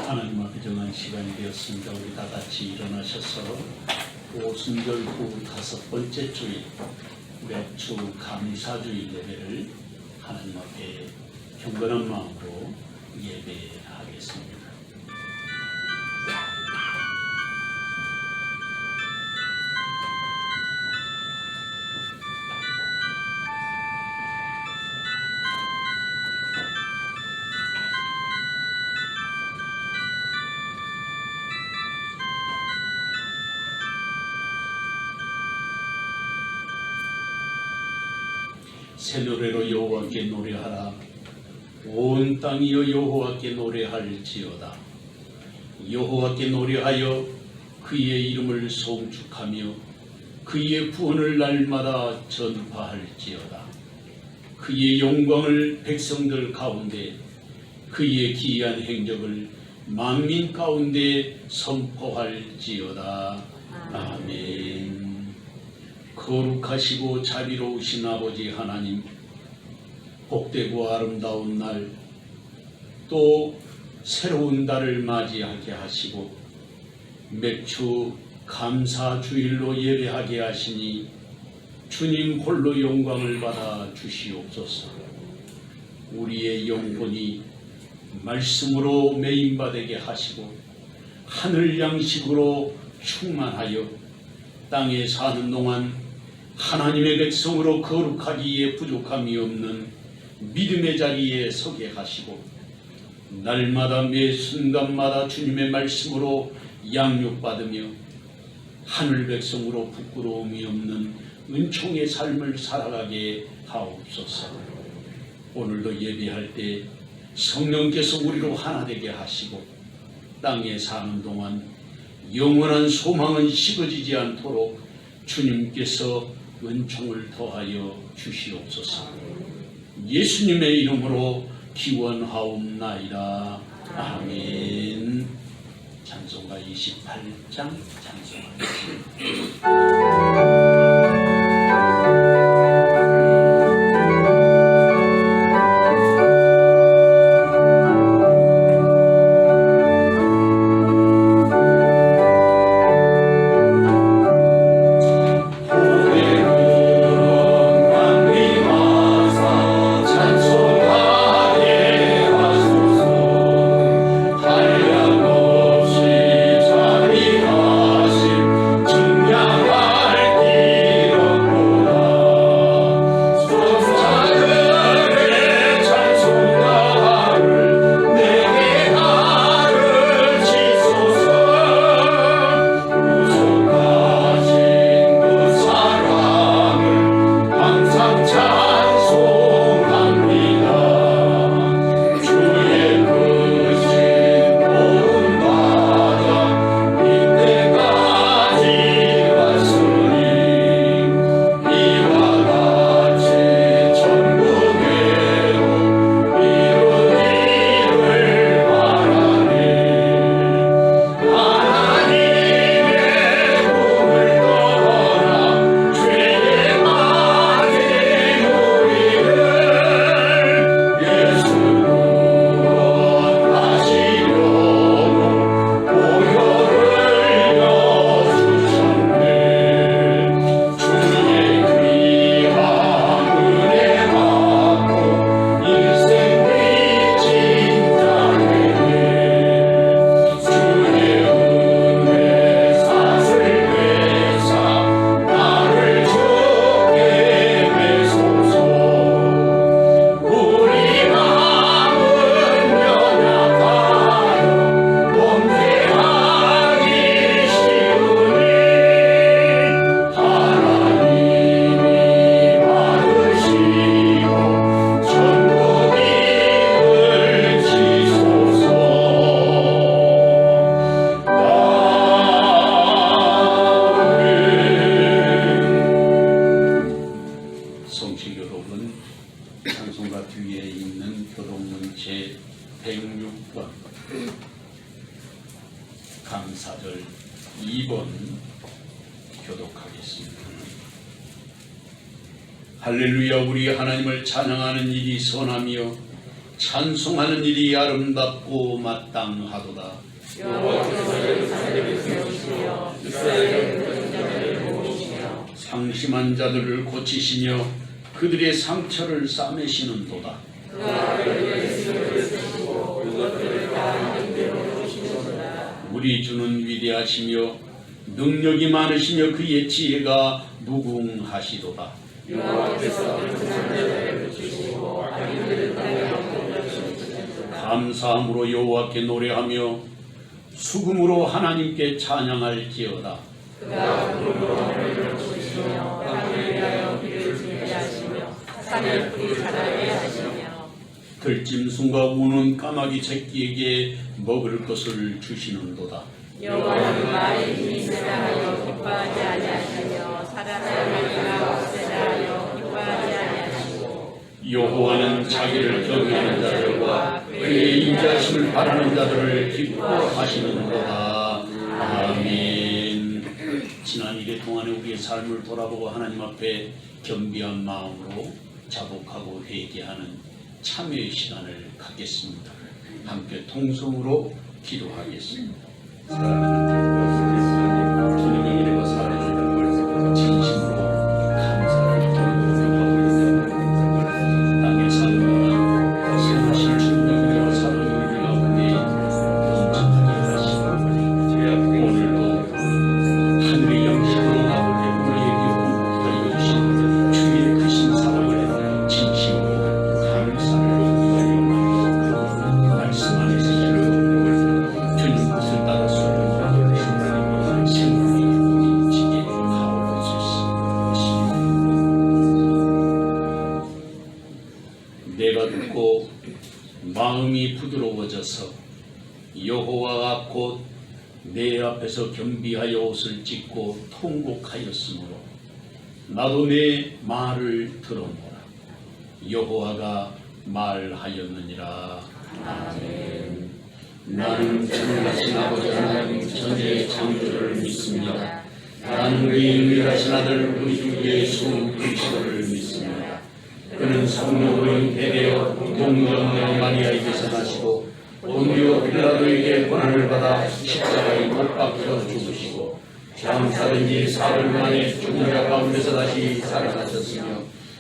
하나님 앞에 정한 시간이 되었습니다. 우리 다 같이 일어나셔서 오순절 후 5번째 주일 매주 감사주일 예배를 하나님 앞에 경건한 마음으로 예배하겠습니다. 새 노래로 여호와께 노래하라. 온 땅이여 여호와께 노래할지어다. 여호와께 노래하여 그의 이름을 송축하며 그의 구원을 날마다 전파할지어다. 그의 영광을 백성들 가운데 그의 기이한 행적을 만민 가운데 선포할지어다. 아멘. 거룩하시고 자비로우신 아버지 하나님, 복되고 아름다운 날, 또 새로운 달을 맞이하게 하시고 매주 감사주일로 예배하게 하시니 주님 홀로 영광을 받아 주시옵소서. 우리의 영혼이 말씀으로 메인바되게 하시고 하늘 양식으로 충만하여 땅에 사는 동안 하나님의 백성으로 거룩하기에 부족함이 없는 믿음의 자리에 서게 하시고 날마다 매 순간마다 주님의 말씀으로 양육받으며 하늘 백성으로 부끄러움이 없는 은총의 삶을 살아가게 하옵소서. 오늘도 예배할 때 성령께서 우리로 하나 되게 하시고 땅에 사는 동안 영원한 소망은 식어지지 않도록 주님께서 은총을 더하여 주시옵소서. 예수님의 이름으로 기원하옵나이다. 아멘. 찬송가 28장 찬송하겠습니다. 감사절 2번 교독하겠습니다. 할렐루야. 우리 하나님을 찬양하는 일이 선하며 찬송하는 일이 아름답고 마땅하도다. 여호와께서 예루살렘을 세우시며 이스라엘의 그림자들을 모으시며 상심한 자들을 고치시며 그들의 상처를 싸매시는도다. 그가 그들의 짐을 쓰시고 그것들을 다 힘대로 주시는도다. 우리 주는 위대하시며 능력이 많으시며 그의 지혜가 무궁하시도다. 여호와께서 불쌍한 자들을 붙이시고 악인들을 땅에 엎드려주시는도다. 감사함으로 여호와께 노래하며 수금으로 하나님께 찬양할지어다. 그가 구름으로 하늘을 부으시며 땅을 위하여 비를 지게 하시며 산을 풀이 자라게 하시며 들짐승과 우는 까마귀 새끼에게 먹을 것을 주시는도다. 여호와는 말의 힘이 세다 하여 기뻐하지 아니하시며 살아나는 자가 없애다 하여 기뻐하지 아니하시고 여호와는 자기를 경외하는 자들과 그의 인자심을 바라는 자들을 기뻐하시는도다. 아멘. 지난 1회 동안에 우리의 삶을 돌아보고 하나님 앞에 겸비한 마음으로 자복하고 회개하는 참회의 시간을 갖겠습니다. 함께 통성으로 기도하겠습니다. 사랑하는 주님의 이름으로 살아주시는 것을 진심으로 감사를 돌리고 땅에 살거나 생하신 주님의 사랑의 우리 가운데 영원하게 하시고 오늘도 하늘의 영광으로 아버지 우리에게 공급하여 주신 주의 크신 사랑을 진심으로 감사를 드리며 말씀 안에서 주님 뜻을 따라 순종하고 생명이 움직이게 하옵소서. 내가 듣고 마음이 부드러워져서 여호와가 곧 내 앞에서 겸비하여 옷을 찢고 통곡하였으므로 나도 내 말을 들어보라. 여호와가 말하였느니라. 아멘. 나는 전능하신 아버지 하나님 전지의 창조를 믿습니다. 나는 그의 유일하신 아들 우리 주 예수 그리스도를 믿습니다. 그는 성령으로 잉태되어 동정녀 마리아에게서 나시고 본디오 빌라도에게 고난을 받아 십자가에 못 박혀 죽으시고 장사된 지 사흘 만에 죽은 자 가운데서 다시 살아나셨으며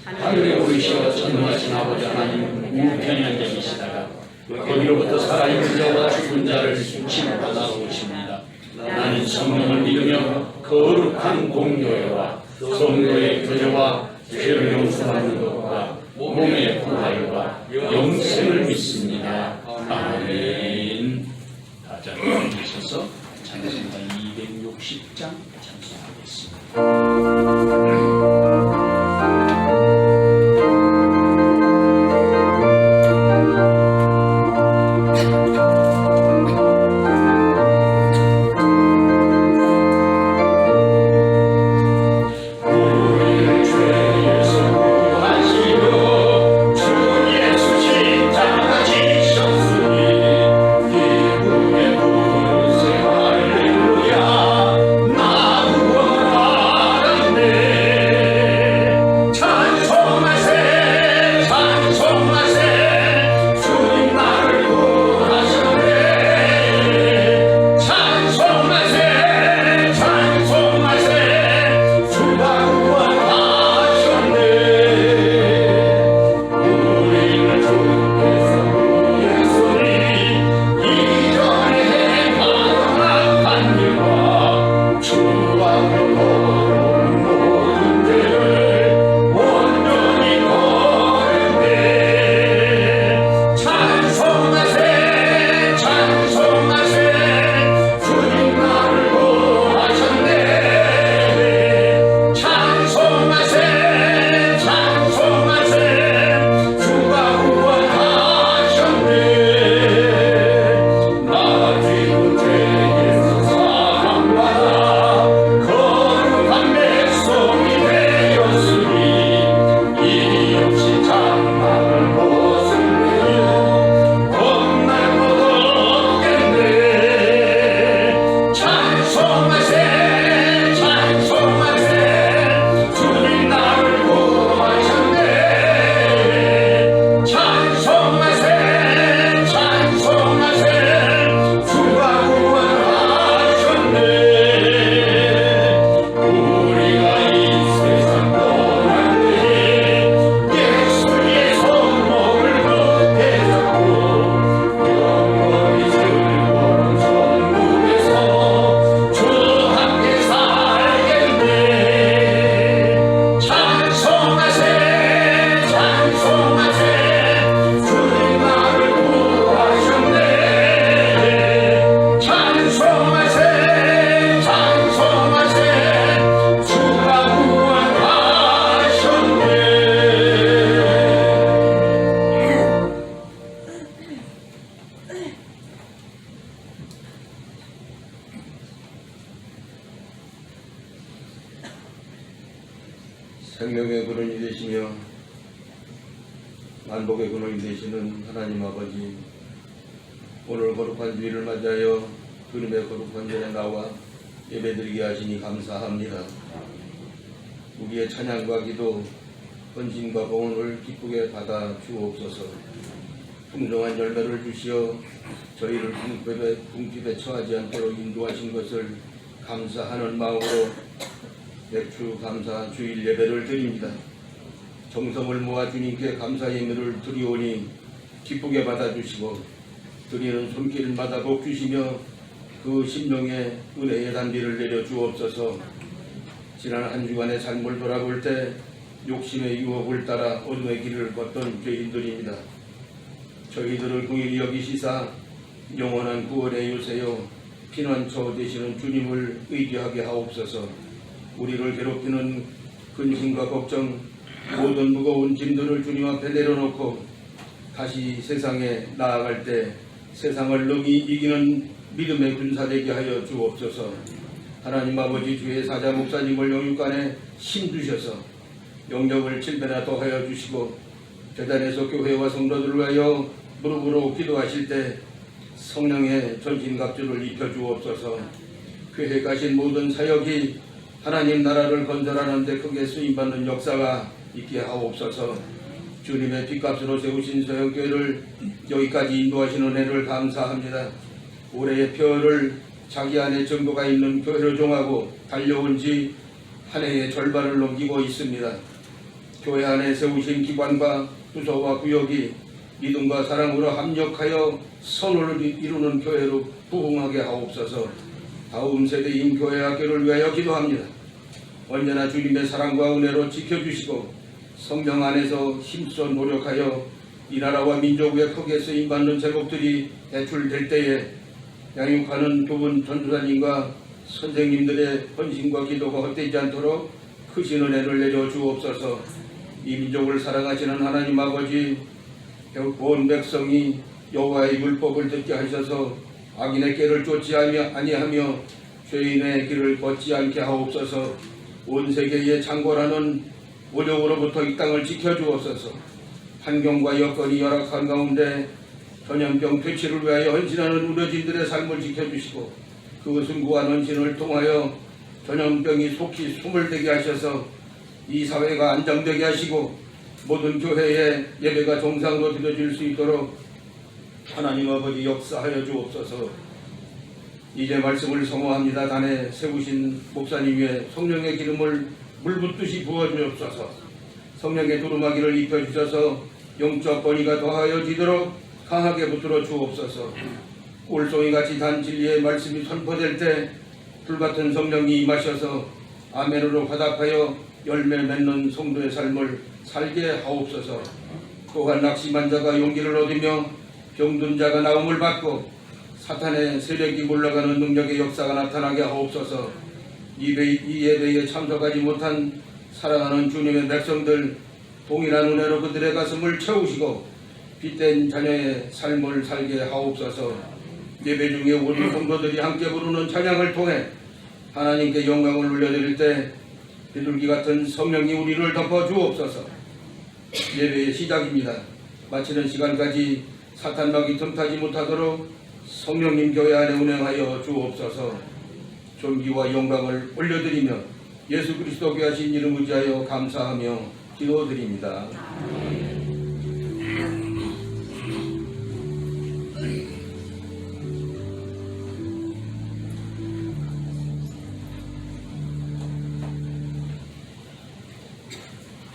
하늘에 오르시어 전능하신 아버지 하나님 우편에 앉아 계시다가 거기로부터 살아있는 자와 죽은 자를 심판하러 오십니다. 나는 성령을 믿으며 거룩한 공교회와 성도의 교제와 죄를 용서받는 것과 몸의 부활과 영생을 믿습니다. 아멘. 다자 주셔서 찬송가 260장 찬송하겠습니다. 나 구원하라 내 생명의 근원이 되시며 만복의 근원이 되시는 하나님 아버지, 오늘 거룩한 주일을 맞이하여 주님의 거룩한 전에 나와 예배드리게 하시니 감사합니다. 우리의 찬양과 기도, 헌신과 봉헌을 기쁘게 받아 주옵소서. 풍성한 열매를 주시어 저희를 궁핍에 처하지 않도록 인도하신 것을 감사하는 마음으로 맥주 감사 주일 예배를 드립니다. 정성을 모아 주님께 감사 예물을 드리오니 기쁘게 받아주시고 드리는 손길마다 복 주시며 그 심령에 은혜의 단비를 내려 주옵소서. 지난 한 주간의 삶을 돌아볼 때 욕심의 유혹을 따라 어둠의 길을 걷던 죄인들입니다. 저희들을 긍휼히 여기시사 영원한 구원의 요새요 피난처 되시는 주님을 의지하게 하옵소서. 우리를 괴롭히는 근심과 걱정, 모든 무거운 짐들을 주님 앞에 내려놓고 다시 세상에 나아갈 때 세상을 능히 이기는 믿음의 군사 되게 하여 주옵소서. 하나님 아버지, 주의 사자 목사님을 영육간에 힘주셔서 영역을 7배나 더하여 주시고 재단에서 교회와 성도들을 위하여 무릎으로 기도하실 때 성령의 전신갑주를 입혀주옵소서. 교회 가신 모든 사역이 하나님 나라를 건설하는 데 크게 쓰임받는 역사가 있게 하옵소서. 주님의 핏값으로 세우신 서영교회를 여기까지 인도하시는 은혜를 감사합니다. 올해의 표를 자기 안에 정보가 있는 교회로 정하고 달려온 지 한 해의 절반을 넘기고 있습니다. 교회 안에 세우신 기관과 부서와 구역이 믿음과 사랑으로 합력하여 선을 이루는 교회로 부흥하게 하옵소서. 다음 세대인 교회 학교를 위하여 기도합니다. 언제나 주님의 사랑과 은혜로 지켜주시고 성령 안에서 힘써 노력하여 이 나라와 민족 위에 크게 쓰임받는 제목들이 대출될 때에 양육하는 두 분 전도사님과 선생님들의 헌신과 기도가 헛되지 않도록 크신 은혜를 내려 주옵소서. 이 민족을 사랑하시는 하나님 아버지, 온 백성이 여호와의 율법을 듣게 하셔서 악인의 길을 쫓지 아니하며 죄인의 길을 걷지 않게 하옵소서. 온 세계에 창궐하는 오력으로부터 이 땅을 지켜주옵소서. 환경과 여건이 열악한 가운데 전염병 퇴치를 위하여 헌신하는 의료진들의 삶을 지켜주시고 그 승구한 헌신을 통하여 전염병이 속히 수물되게 하셔서 이 사회가 안정되게 하시고 모든 교회의 예배가 정상으로 드려질 수 있도록 하나님 아버지 역사하여 주옵소서. 이제 말씀을 성호합니다. 단에 세우신 목사님 위에 성령의 기름을 물붓듯이 부어주옵소서. 성령의 두루마기를 입혀주셔서 영적 권위가 더하여지도록 강하게 붙들어 주옵소서. 올송이같이 단 진리의 말씀이 선포될 때 불같은 성령이 임하셔서 아멘으로 화답하여 열매 맺는 성도의 삶을 살게 하옵소서. 또한 낙심한 자가 용기를 얻으며 병든 자가 나음을 받고 사탄의 세력이 물러가는 능력의 역사가 나타나게 하옵소서. 이 예배에 참석하지 못한 사랑하는 주님의 백성들 동일한 은혜로 그들의 가슴을 채우시고 빛된 자녀의 삶을 살게 하옵소서. 예배 중에 우리 성도들이 함께 부르는 찬양을 통해 하나님께 영광을 올려드릴 때 비둘기 같은 성령이 우리를 덮어주옵소서. 예배의 시작입니다. 마치는 시간까지 사탄막이 틈타지 못하도록 성령님 교회 안에 운행하여 주옵소서. 존귀와 영광을 올려드리며 예수 그리스도 귀하신 이름 의지하여 감사하며 기도드립니다.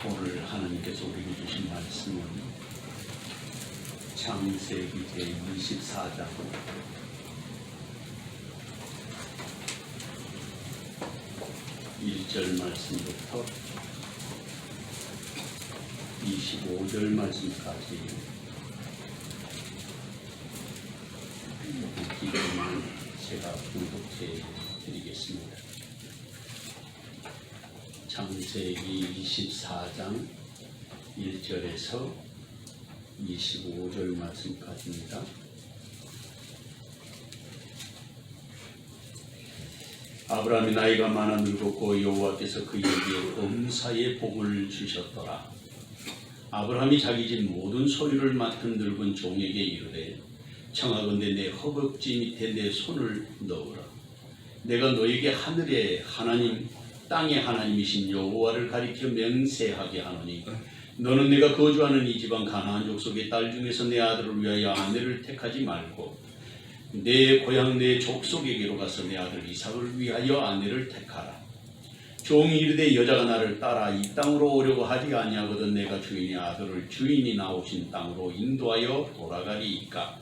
오늘 하나님께서 우리에게 주신 말씀은 창세기 제24장 1절 말씀부터 25절 말씀까지 기도만 제가 공독해 드리겠습니다. 창세기 24장 1절에서 25절 말씀까지입니다. 아브라함이 나이가 많아 늙었고 여호와께서 그에게 범사에 복을 주셨더라. 아브라함이 자기 집 모든 소유를 맡은 늙은 종에게 이르되 청하건대 내 허벅지 밑에 내 손을 넣으라. 내가 너에게 하늘의 하나님 땅의 하나님이신 여호와를 가리켜 맹세하게 하노니 너는 내가 거주하는 이 지방 가나안 족속의 딸 중에서 내 아들을 위하여 아내를 택하지 말고 내 고향 내 족속에게로 가서 내 아들 이삭을 위하여 아내를 택하라. 종이 이르되 여자가 나를 따라 이 땅으로 오려고 하지 아니하거든 내가 주인의 아들을 주인이 나오신 땅으로 인도하여 돌아가리이까.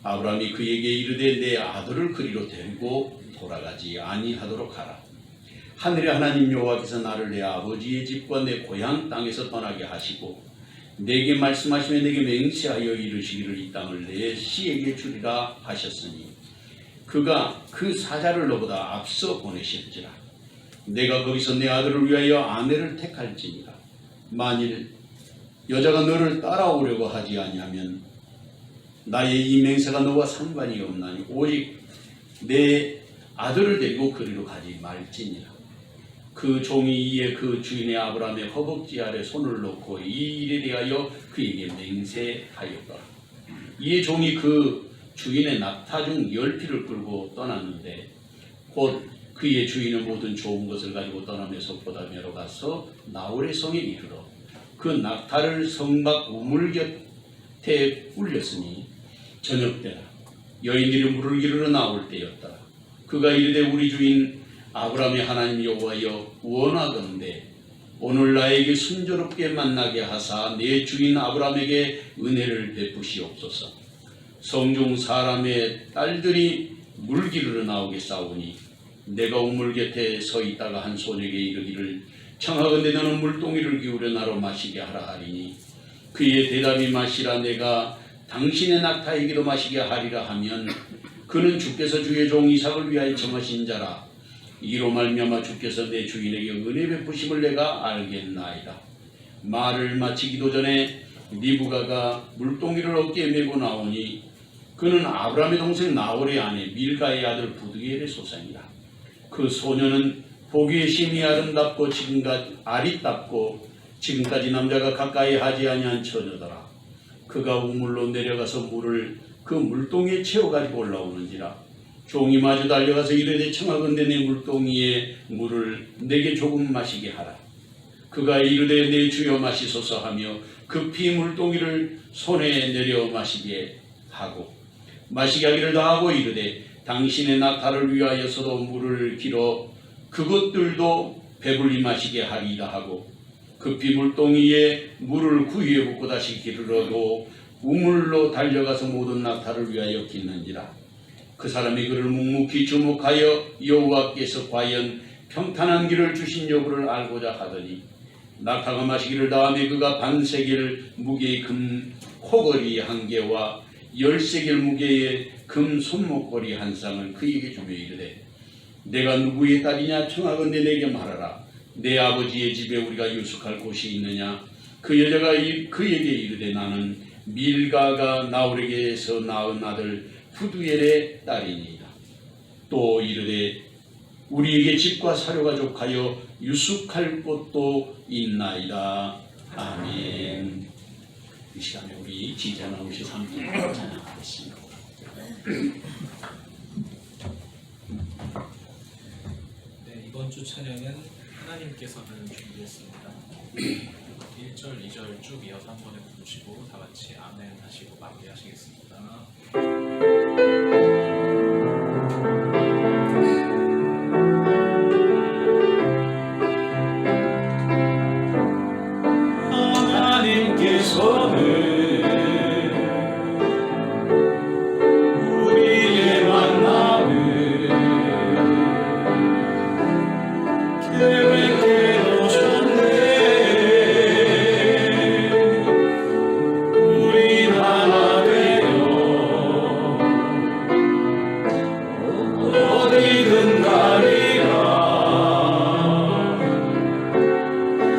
아브라함이 그에게 이르되 내 아들을 그리로 데리고 돌아가지 아니하도록 하라. 하늘의 하나님 여호와께서 나를 내 아버지의 집과 내 고향 땅에서 떠나게 하시고 내게 말씀하시며 내게 맹세하여 이르시기를 이 땅을 내 씨에게 주리라 하셨으니 그가 그 사자를 너보다 앞서 보내실지라. 내가 거기서 내 아들을 위하여 아내를 택할지니라. 만일 여자가 너를 따라오려고 하지 아니하면 나의 이 맹세가 너와 상관이 없나니 오직 내 아들을 데리고 그리로 가지 말지니라. 그 종이 이에 그 주인의 아브라함의 허벅지 아래 손을 놓고 이 일에 대하여 그에게 맹세하였더라. 이에 종이 그 주인의 낙타 중 10匹를 끌고 떠났는데 곧 그의 주인은 모든 좋은 것을 가지고 떠나며 석보다매로 가서 나홀의 성에 이르러 그 낙타를 성막 우물 곁에 울렸으니 저녁때라 여인들이 물을 기르러 나올 때였다. 그가 이르되 우리 주인 아브라함의 하나님 여호와여 원하건대 오늘 나에게 순조롭게 만나게 하사 내 주인 아브라함에게 은혜를 베푸시옵소서. 성중 사람의 딸들이 물 기르러 나오게 싸우니 내가 우물 곁에 서 있다가 한 소녀에게 이르기를 청하건대 너는 물동이를 기울여 나로 마시게 하라 하리니 그의 대답이 마시라 내가 당신의 낙타에게도 마시게 하리라 하면 그는 주께서 주의 종 이삭을 위하여 정하신 자라. 이로 말미암아 주께서 내 주인에게 은혜 베푸심을 내가 알겠나이다. 말을 마치기도 전에 리브가가 물동이를 어깨에 메고 나오니 그는 아브라함의 동생 나홀의 아내 밀가의 아들 부두엘의 소생이라. 그 소녀는 보기에 심히 아름답고 지금까지 남자가 가까이 하지 아니한 처녀더라. 그가 우물로 내려가서 물을 그 물동이에 채워가지고 올라오는지라. 종이 마주 달려가서 이르되 청하건대 내 물동이에 물을 내게 조금 마시게 하라. 그가 이르되 내 주여 마시소서 하며 급히 물동이를 손에 내려 마시게 하기를 다하고 이르되 당신의 낙타를 위하여서도 물을 길어 그것들도 배불리 마시게 하리이다 하고 급히 물동이에 물을 구유에 붓고 다시 기르러도 우물로 달려가서 모든 낙타를 위하여 깃는지라. 그 사람이 그를 묵묵히 주목하여 여호와께서 과연 평탄한 길을 주신 여부를 알고자 하더니 낙타가 마시기를 다하며 그가 반세겔 무게의 금 코걸이 1개와 10세겔 무게의 금 손목걸이 1쌍을 그에게 주며 이르되 내가 누구의 딸이냐 청하건대 내게 말하라. 내 아버지의 집에 우리가 유숙할 곳이 있느냐. 그 여자가 그에게 이르되 나는 밀가가 나홀에게서 낳은 아들 부두엘의 딸이니이다. 또 이르되 우리에게 집과 사료가 족하여 유숙할 곳도 있나이다. 아멘. 이 시간에 우리 지자 나오시 3분 찬양하겠습니다. 네, 이번 주 찬양은 하나님께서는 준비했습니다. 1절, 2절 쭉 이어서 한 번에 부르시고 다 같이 아멘 하시고 마무리하시겠습니다. 우리의 만남을 계획해 놓으셨네. 우리 하나 되어 어디든 가리라.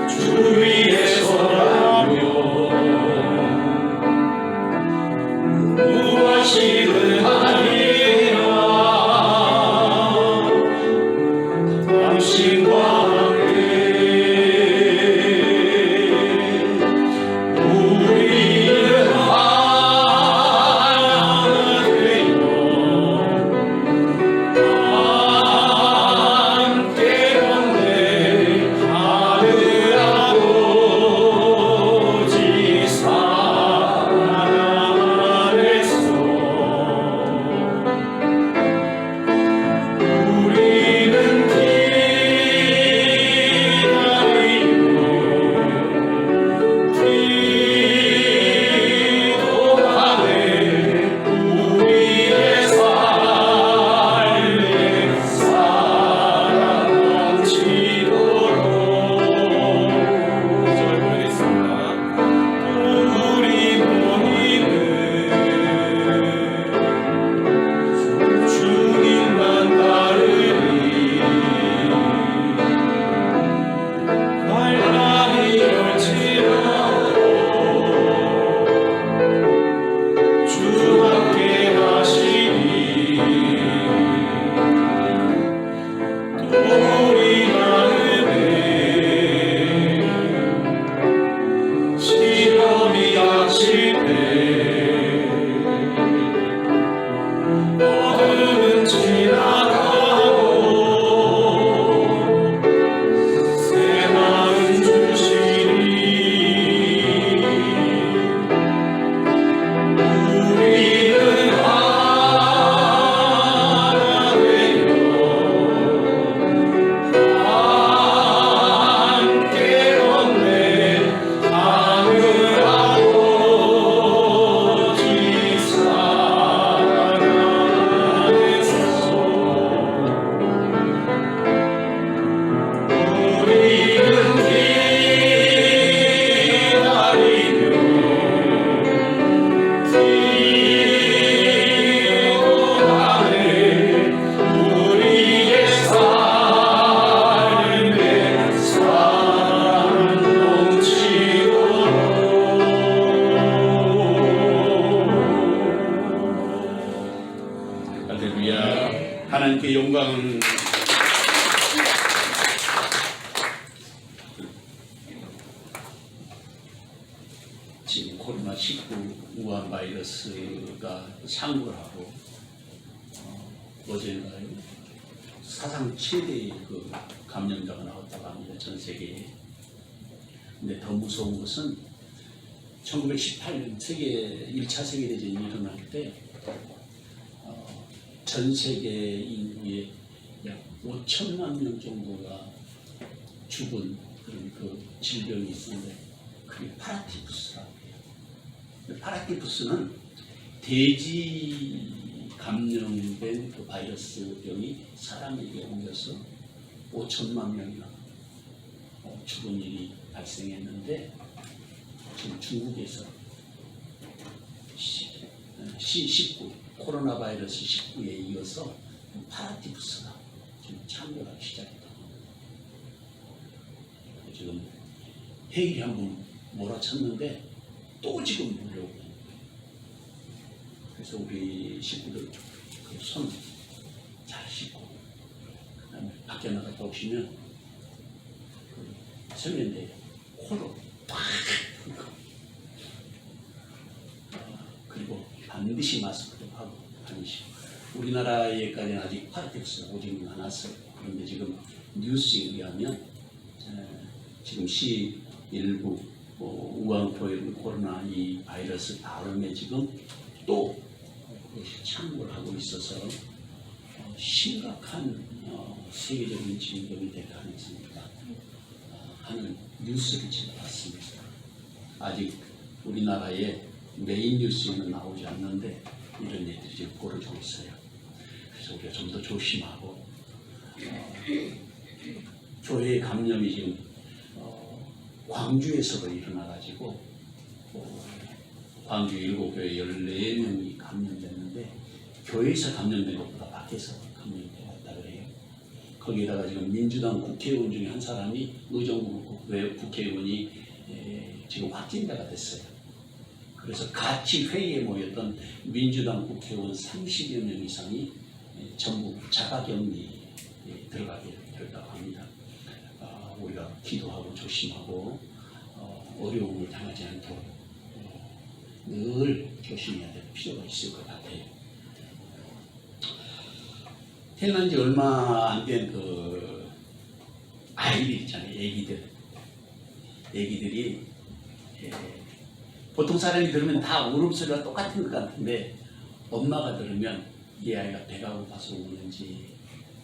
주 위에 서라며 무엇이든 하리라. 바이러스가 상굴하고 어제인가요? 사상 최대의 그 감염자가 나왔다고 합니다. 전 세계에. 근데 더 무서운 것은 1918년 1차 세계대전이 일어날 때 전 세계 인구의 약 5천만 명 정도가 죽은 그런 그 질병이 있는데 그게 파라티푸스라고 해요. 파라티푸스는 돼지 감염된 그 바이러스 병이 사람에게 옮겨서 5천만 명이나 죽은 일이 발생했는데 지금 중국에서 19 코로나 바이러스 19에 이어서 파라티푸스가 지금 창궐하기 시작했다. 지금 해일이 한번 몰아쳤는데 또 지금 물려오고 있는 거예요. 그래서 우리 식구들 그 손 잘 씻고 그다음에 밖에 나갔다 오시면 그 세면대에 코로 팍 그리고 반드시 마스크도 하고 다니시고 우리나라에까지는 아직 파라티푸스가 오지는 않았어요. 그런데 지금 뉴스에 의하면 지금 C19 우한포의 코로나 이 바이러스 다음에 지금 또 창궐 하고 있어서 심각한 세계적인 진동이 될 가능성이 있다 하는 뉴스를 제가 봤습니다. 아직 우리나라의 메인 뉴스에는 나오지 않는데 이런 일들이 지금 벌어지고 있어요. 그래서 우리가 좀 더 조심하고 교회 감염이 지금 광주에서도 일어나가지고 광주 7교회 14명이 감염됐는데 교회에서 감염된 것보다 밖에서 감염되었다 그래요. 거기에다가 지금 민주당 국회의원 중에 한 사람이 의정부 국회의원이 지금 확진자가 됐어요. 그래서 같이 회의에 모였던 민주당 국회의원 30여 명 이상이 전부 자가격리에 들어가게 됐다고 합니다. 우리가 기도하고 조심하고 어려움을 당하지 않도록 늘 조심해야 될 필요가 있을 것 같아요. 태어난 지 얼마 안 된 그 아이들 있잖아요. 애기들이 보통 사람이 들으면 다 울음소리가 똑같은 것 같은데 엄마가 들으면 이 아이가 배가 고파서 우는지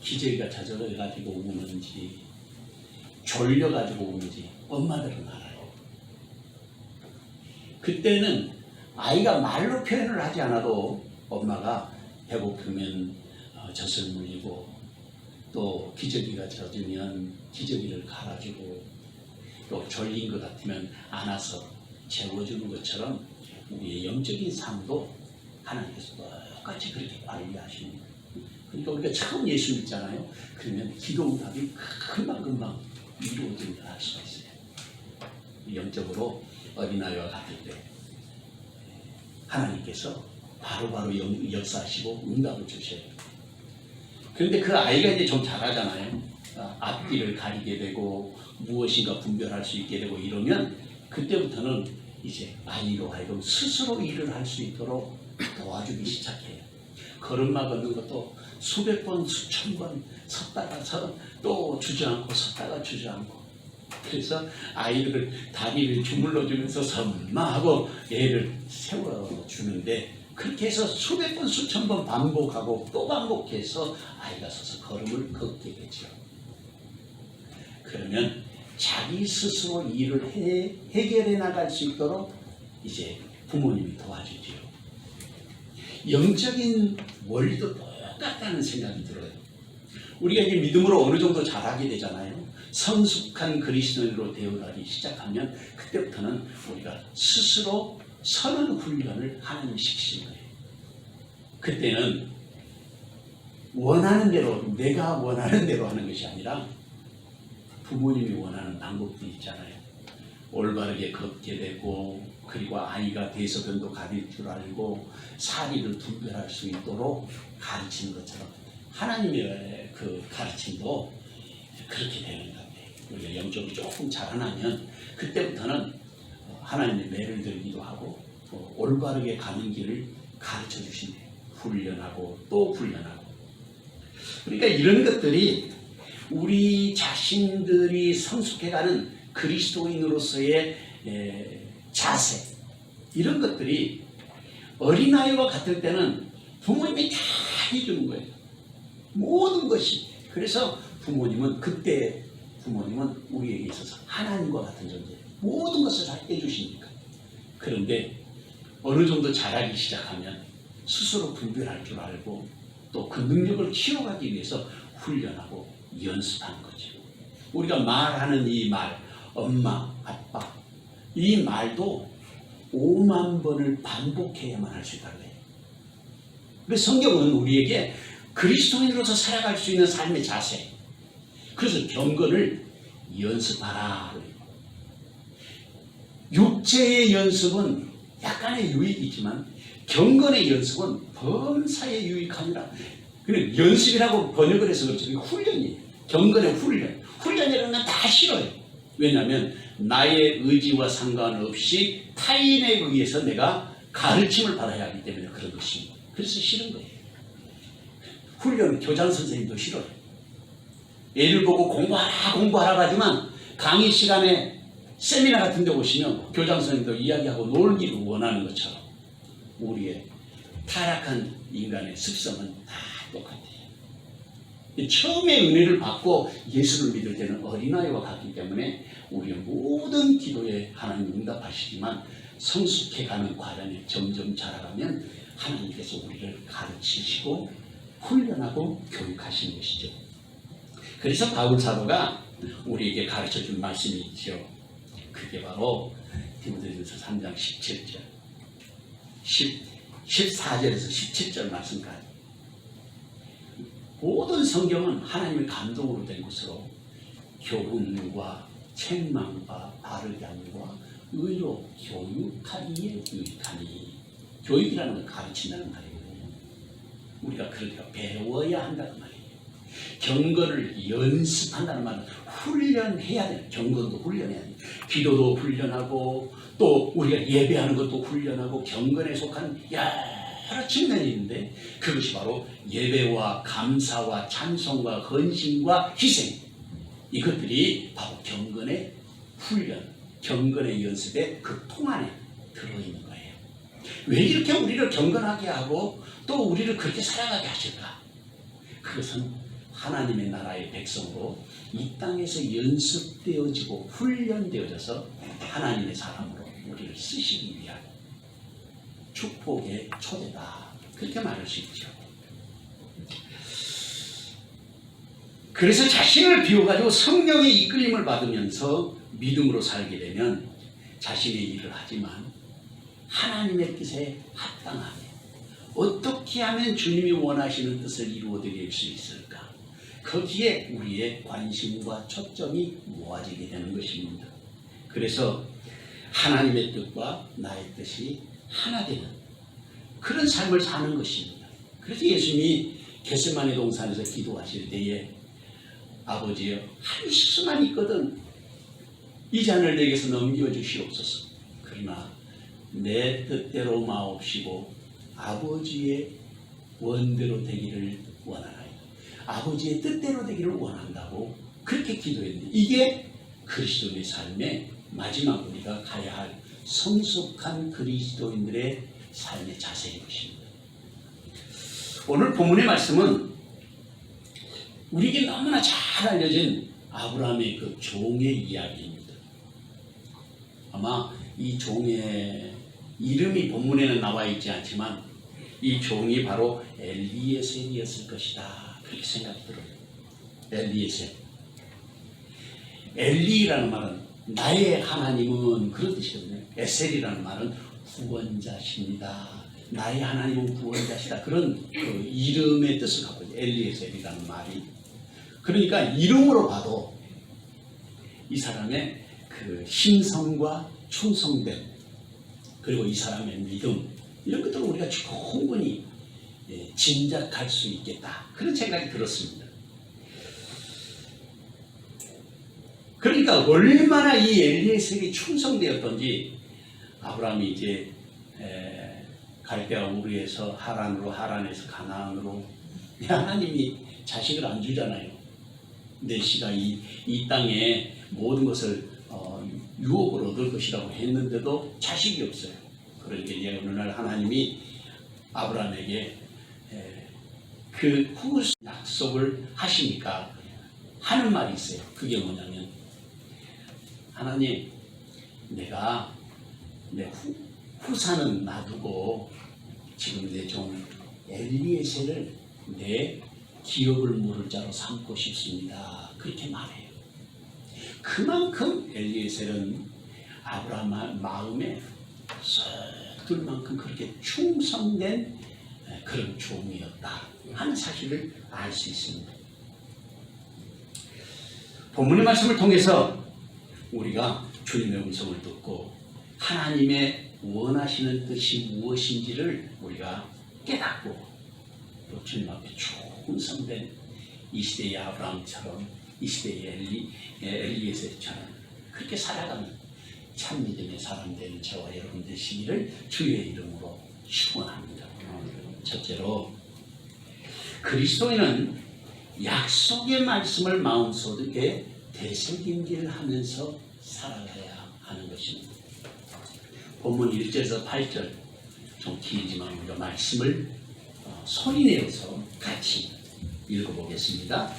기저귀가 젖어가지고 우는지 졸려가지고 우는지 엄마들은 알아요. 그때는 아이가 말로 표현을 하지 않아도 엄마가 배고프면 젖을 물리고 또 기저귀가 젖으면 기저귀를 갈아주고 또 졸린 것 같으면 안아서 재워주는 것처럼 우리의 영적인 삶도 하나님께서 똑같이 그렇게 관리하십니다. 그러니까 우리가 처음 예수 믿잖아요. 그러면 기도응답이 금방금방 이루어진다 할 수가 있어요. 영적으로 어린아이와 같을 때 하나님께서 바로바로 역사하시고 응답을 주셔요. 그런데 그 아이가 이제 좀 자라잖아요. 앞뒤를 가리게 되고 무엇인가 분별할 수 있게 되고 이러면 그때부터는 이제 아이로 하여금 스스로 일을 할 수 있도록 도와주기 시작해요. 걸음마 걷는 것도 수백 번, 수천 번 섰다가 또 주저앉고 섰다가 주저앉고 그래서 아이를 다리를 주물러 주면서 선마하고 애를 세워주는데 그렇게 해서 수백 번, 수천 번 반복하고 또 반복해서 아이가 서서 걸음을 걷게 되죠. 그러면 자기 스스로 일을 해결해 나갈 수 있도록 이제 부모님이 도와주죠. 영적인 원리도 똑같다는 생각이 들어요. 우리가 이제 믿음으로 어느 정도 자라게 되잖아요. 성숙한 그리스도인으로 되어가기 시작하면 그때부터는 우리가 스스로 서는 훈련을 하나님이 시키시는 거예요. 그때는 원하는 대로 내가 원하는 대로 하는 것이 아니라 부모님이 원하는 방법도 있잖아요. 올바르게 걷게 되고 그리고 아이가 대소변도 가릴 줄 알고 사리를 분별할 수 있도록 가르치는 것처럼 하나님의 그 가르침도 그렇게 되는 것 같아요. 우리가 영적으로 조금 자라나면 그때부터는 하나님의 매를 들기도 하고 올바르게 가는 길을 가르쳐 주신대요. 훈련하고 또 훈련하고. 그러니까 이런 것들이 우리 자신들이 성숙해가는 그리스도인으로서의 자세, 이런 것들이 어린아이와 같을 때는 부모님이 다 해주는 거예요. 모든 것이. 그래서 부모님은 우리에게 있어서 하나님과 같은 존재예요. 모든 것을 다 해주시니까. 그런데 어느 정도 자라기 시작하면 스스로 분별할 줄 알고 또 그 능력을 키워가기 위해서 훈련하고 연습하는 거죠. 우리가 말하는 이 말, 엄마, 아빠, 이 말도 5만 번을 반복해야만 할 수 있다고 해요. 그래서 성경은 우리에게 그리스도인으로서 살아갈 수 있는 삶의 자세, 그래서 경건을 연습하라. 육체의 연습은 약간의 유익이 있지만 경건의 연습은 범사에 유익하니라. 그래, 연습이라고 번역을 해서 그렇죠. 훈련이에요. 경건의 훈련. 훈련이라는 건 다 싫어요. 왜냐하면 나의 의지와 상관없이 타인에 의해서 내가 가르침을 받아야 하기 때문에 그런 것입니다. 그래서 싫은 거예요. 훈련, 교장 선생님도 싫어요. 애를 보고 공부하라 하지만 강의 시간에 세미나 같은 데 오시면 교장 선생님도 이야기하고 놀기를 원하는 것처럼 우리의 타락한 인간의 습성은 다 똑같아요. 처음에 은혜를 받고 예수를 믿을 때는 어린아이와 같기 때문에 우리의 모든 기도에 하나님 응답하시지만 성숙해가는 과정에 점점 자라가면 하나님께서 우리를 가르치시고 훈련하고 교육하시는 것이죠. 그래서 바울 사도가 우리에게 가르쳐준 말씀이 있죠. 그게 바로 디모데전서 3장 17절 14절에서 17절 말씀까지. 모든 성경은 하나님의 감동으로 된 것으로 교훈과 책망과 바르게 함과 의로 교육하기에 유익하니. 교육이라는 건 가르친다는 말이거든요. 우리가 그렇게 배워야 한다는 말이에요. 경건을 연습한다는 말은 훈련해야 돼요. 경건도 훈련해야 돼요. 기도도 훈련하고 또 우리가 예배하는 것도 훈련하고 경건에 속한 여러 측면이 있는데 그것이 바로 예배와 감사와 찬송과 헌신과 희생, 이것들이 바로 경건의 훈련, 경건의 연습의 그 통 안에 들어있는 거예요. 왜 이렇게 우리를 경건하게 하고 또 우리를 그렇게 살아가게 하실까? 그것은 하나님의 나라의 백성으로 이 땅에서 연습되어지고 훈련되어져서 하나님의 사람으로 우리를 쓰시기 위한 축복의 초대다. 그렇게 말할 수 있죠. 그래서 자신을 비워가지고 성령의 이끌림을 받으면서 믿음으로 살게 되면 자신의 일을 하지만 하나님의 뜻에 합당하게 어떻게 하면 주님이 원하시는 뜻을 이루어드릴 수 있을까? 거기에 우리의 관심과 초점이 모아지게 되는 것입니다. 그래서 하나님의 뜻과 나의 뜻이 하나 되는 그런 삶을 사는 것입니다. 그래서 예수님이 겟세마네 동산에서 기도하실 때에 아버지여, 한 수만 있거든 이 잔을 내게서 넘겨주시옵소서. 그러나 내 뜻대로 마옵시고 아버지의 원대로 되기를 원하나이다. 아버지의 뜻대로 되기를 원한다고 그렇게 기도했는데, 이게 그리스도의 삶의 마지막 우리가 가야 할 성숙한 그리스도인들의 삶의 자세인 것입니다. 오늘 본문의 말씀은 우리에게 너무나 잘 알려진 아브라함의 그 종의 이야기입니다. 아마 이 종의 이름이 본문에는 나와 있지 않지만 이 종이 바로 엘리에셀이었을 것이다, 그렇게 생각이 들어요. 엘리에셀. 엘리라는 말은 나의 하나님은 그런 뜻이거든요. 에셀이라는 말은 구원자십니다. 나의 하나님은 구원자시다. 그런 그 이름의 뜻을 갖고 있어요. 엘리에셀이라는 말이. 그러니까 이름으로 봐도 이 사람의 그 심성과 충성됨, 그리고 이 사람의 믿음, 이런 것들을 우리가 충분히 짐작할 수 있겠다, 그런 생각이 들었습니다. 그러니까 얼마나 이 엘리에셀이 충성되었던지 아브라함이 이제 갈대와 우르에서 하란으로, 하란에서 가나안으로. 하나님이 자식을 안 주잖아요. 내 씨가 이 땅에 모든 것을 유업을 얻을 것이라고 했는데도 자식이 없어요. 그러니까 이제 어느 날 하나님이 아브라함에게 그 후손 약속을 하시니까 하는 말이 있어요. 그게 뭐냐면, 하나님, 내가 내 후사는 놔두고 지금 내 종 엘리에셀을 내 기업을 물을 자로 삼고 싶습니다. 그렇게 말해요. 그만큼 엘리에셀은 아브라함 마음에 썩 들 만큼 그렇게 충성된 그런 종이었다 하는 사실을 알 수 있습니다. 본문의 말씀을 통해서 우리가 주님의 음성을 듣고 하나님의 원하시는 뜻이 무엇인지를 우리가 깨닫고 또 주님 앞에 충성된 이 시대의 아브라함처럼 이 시대의 엘리에셀처럼 그렇게 살아가는 참 믿음의 사람 되는 저와 여러분 되시기를 주의 이름으로 축원합니다. 첫째로, 그리스도인은 약속의 말씀을 마음속에 되새김질 하면서 살아가야 하는 것입니다. 본문 1절에서 8절 좀 길지만 우리가 말씀을 소리내어서 같이 읽어보겠습니다.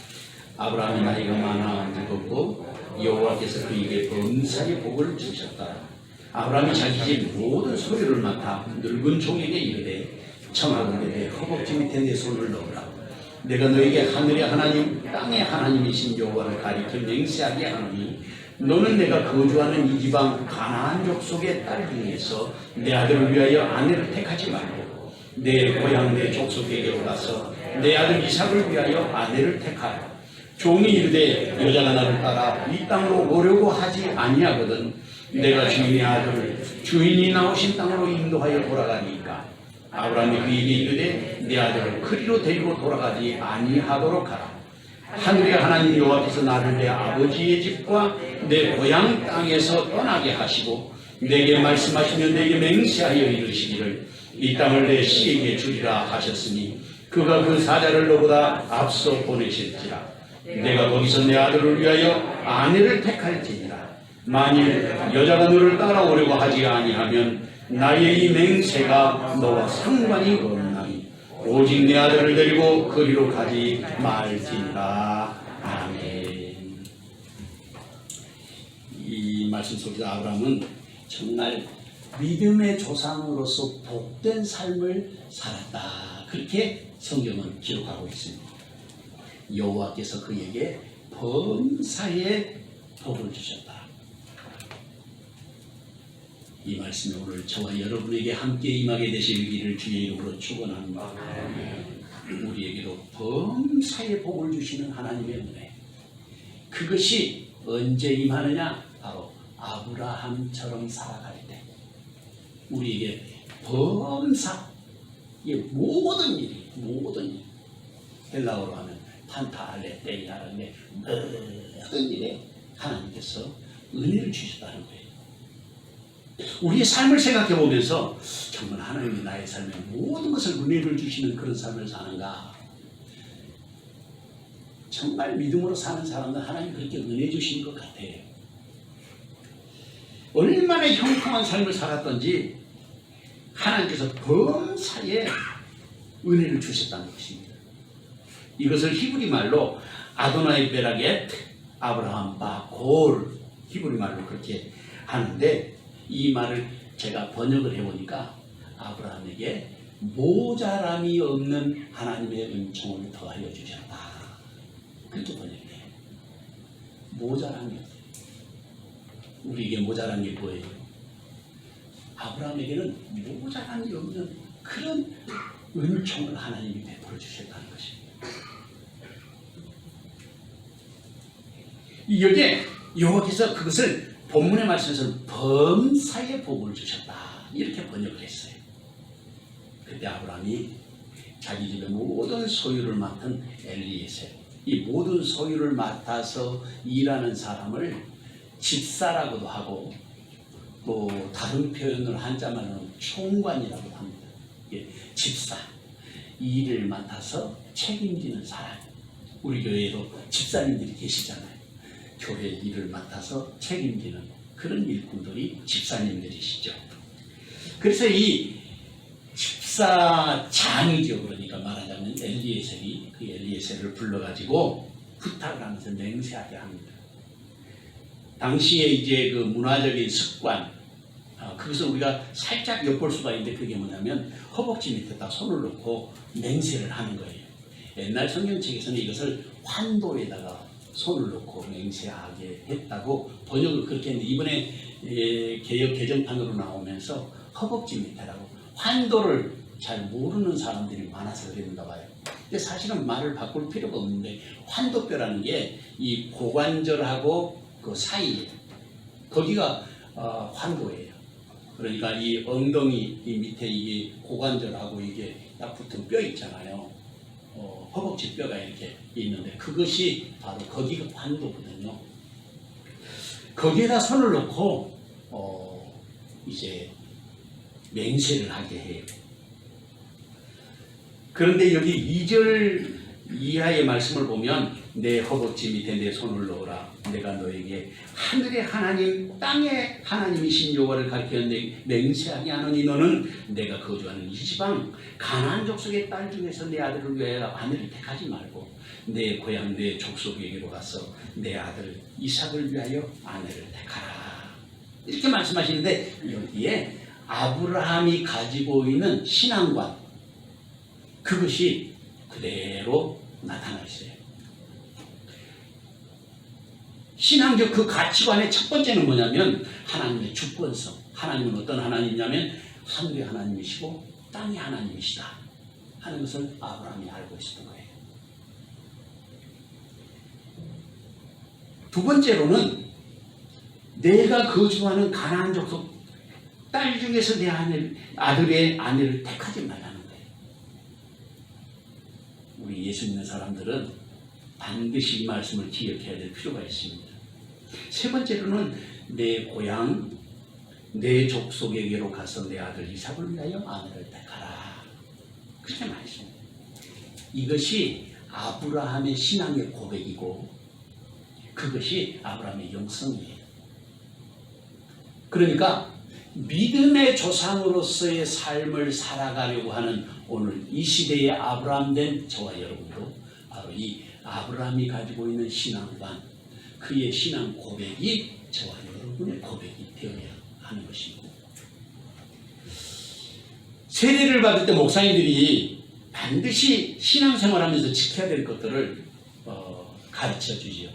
아브라함이 나이가 많아 늙었고 여호와께서 그에게 범사의 복을 주셨다. 아브라함이 자기 집 모든 소유를 맡아 늙은 종에게 이르되, 청하건대 내 허벅지 밑에 내 손을 넣으라. 내가 너에게 하늘의 하나님 땅의 하나님이신 여호와를 가리켜 맹세하게 하노니, 너는 내가 거주하는 이 지방 가나안 족속의 딸 중에서 내 아들을 위하여 아내를 택하지 말고 내 고향 내 족속에게로 가서 내 아들 이삭을 위하여 아내를 택하라. 종이 이르되 여자가 나를 따라 이 땅으로 오려고 하지 아니하거든 내가 주인의 아들을 주인이 나오신 땅으로 인도하여 돌아가니까. 아브라함이 그에게 이르되 내 아들을 그리로 데리고 돌아가지 아니하도록 하라. 하늘의 하나님 여호와께서 나를 내 아버지의 집과 내 고향 땅에서 떠나게 하시고 내게 말씀하시며 내게 맹세하여 이르시기를 이 땅을 내 씨에게 주리라 하셨으니 그가 그 사자를 너보다 앞서 보내실지라. 내가 거기서 내 아들을 위하여 아내를 택할지니라. 만일 여자가 너를 따라오려고 하지 아니하면 나의 이 맹세가 너와 상관이 없나니 오직 내 아들을 데리고 그리로 가지 말지니라. 아멘. 이 말씀 속에서 아브라함은 정말 믿음의 조상으로서 복된 삶을 살았다, 그렇게 성경은 기록하고 있습니다. 여호와께서 그에게 범사의 복을 주셨다. 이 말씀이 오늘 저와 여러분에게 함께 임하게 되시기를 주의 이름으로 축원합니다. 우리에게도 범사의 복을 주시는 하나님의 은혜, 그것이 언제 임하느냐? 바로 아브라함처럼 살아갈 때 우리에게 범사, 이 모든 일이, 헬라어로 하면 판타알레테이라는데 모든 일에 하나님께서 은혜를 주셨다는 거예요. 우리의 삶을 생각해 보면서 정말 하나님이 나의 삶에 모든 것을 은혜를 주시는 그런 삶을 사는가? 정말 믿음으로 사는 사람은 하나님 그렇게 은혜 주시는 것 같아요. 얼마나 형통한 삶을 살았던지 하나님께서 범사에 은혜를 주셨다는 것입니다. 이것을 히브리 말로 아도나이 베라겟 아브라함 바골, 히브리 말로 그렇게 하는데, 이 말을 제가 번역을 해보니까 아브라함에게 모자람이 없는 하나님의 은총을 더하여 주셨다, 그렇게 번역해요. 모자람이 없어요. 우리에게 모자란 게 뭐예요? 아브라함에게는 모자람이 없는 그런 은총을 하나님이 베풀어 주셨다는 것입니다. 여기에 여호와께서 그것을 본문의 말씀에서 범사의 복을 주셨다, 이렇게 번역을 했어요. 그때 아브라함이 자기 집의 모든 소유를 맡은 엘리에셀, 이 모든 소유를 맡아서 일하는 사람을 집사라고도 하고 또 다른 표현으로 한자말로는 총관이라고 합니다. 예, 집사, 이 일을 맡아서 책임지는 사람. 우리 교회에도 집사님들이 계시잖아요. 교회 일을 맡아서 책임지는 그런 일꾼들이 집사님들이시죠. 그래서 이 집사장이죠. 그러니까 말하자면 엘리에셀이 그 엘리에셀을 불러가지고 부탁을 하면서 맹세하게 합니다. 당시에 이제 그 문화적인 습관, 그것을 우리가 살짝 엿볼 수가 있는데 그게 뭐냐면 허벅지 밑에다 손을 놓고 맹세를 하는 거예요. 옛날 성경책에서는 이것을 환도에다가 손을 놓고 맹세하게 했다고 번역을 그렇게 했는데 이번에 개역 개정판으로 나오면서 허벅지 밑에라고 환도를 잘 모르는 사람들이 많아서 그랬는가 봐요. 근데 사실은 말을 바꿀 필요가 없는데 환도뼈라는 게 이 고관절하고 그 사이에 거기가 환도예요. 그러니까 이 엉덩이 이 밑에 이게 고관절하고 이게 딱 붙은 뼈 있잖아요. 허벅지 뼈가 이렇게 있는데 그것이 바로 거기가 환도거든요. 거기에다 손을 놓고 이제 맹세를 하게 해요. 그런데 여기 2절 이하의 말씀을 보면 내 허벅지 밑에 내 손을 넣어라. 내가 너에게 하늘의 하나님 땅의 하나님이신 여호와를 가리켜 맹세하게 하노니 너는 내가 거주하는 이 지방 가나안 족속의 딸 중에서 내 아들을 위하여 아내를 택하지 말고 내 고향 내 족속에게로 가서 내 아들 이삭을 위하여 아내를 택하라. 이렇게 말씀하시는데 여기에 아브라함이 가지고 있는 신앙관 그것이 그대로 나타나 있어요. 신앙적 그 가치관의 첫 번째는 뭐냐면 하나님의 주권성. 하나님은 어떤 하나님이냐면 하늘의 하나님이시고 땅의 하나님이시다 하는 것을 아브라함이 알고 있었던 거예요. 두 번째로는 내가 거주하는 가나안 족속 딸 중에서 내 아들의 아내를 택하지 말라는 거예요. 우리 예수 믿는 사람들은 반드시 이 말씀을 기억해야 될 필요가 있습니다. 세 번째로는 내 고향, 내 족속에게로 가서 내 아들 이삭을 위하여 아내를 택하라. 그렇게 말했습니다. 이것이 아브라함의 신앙의 고백이고 그것이 아브라함의 영성이에요. 그러니까 믿음의 조상으로서의 삶을 살아가려고 하는 오늘 이 시대의 아브라함 된 저와 여러분도 바로 이 아브라함이 가지고 있는 신앙관, 그의 신앙 고백이 저와 여러분의 고백이 되어야 하는 것입니다. 세례를 받을 때 목사님들이 반드시 신앙생활하면서 지켜야 될 것들을 가르쳐 주지요.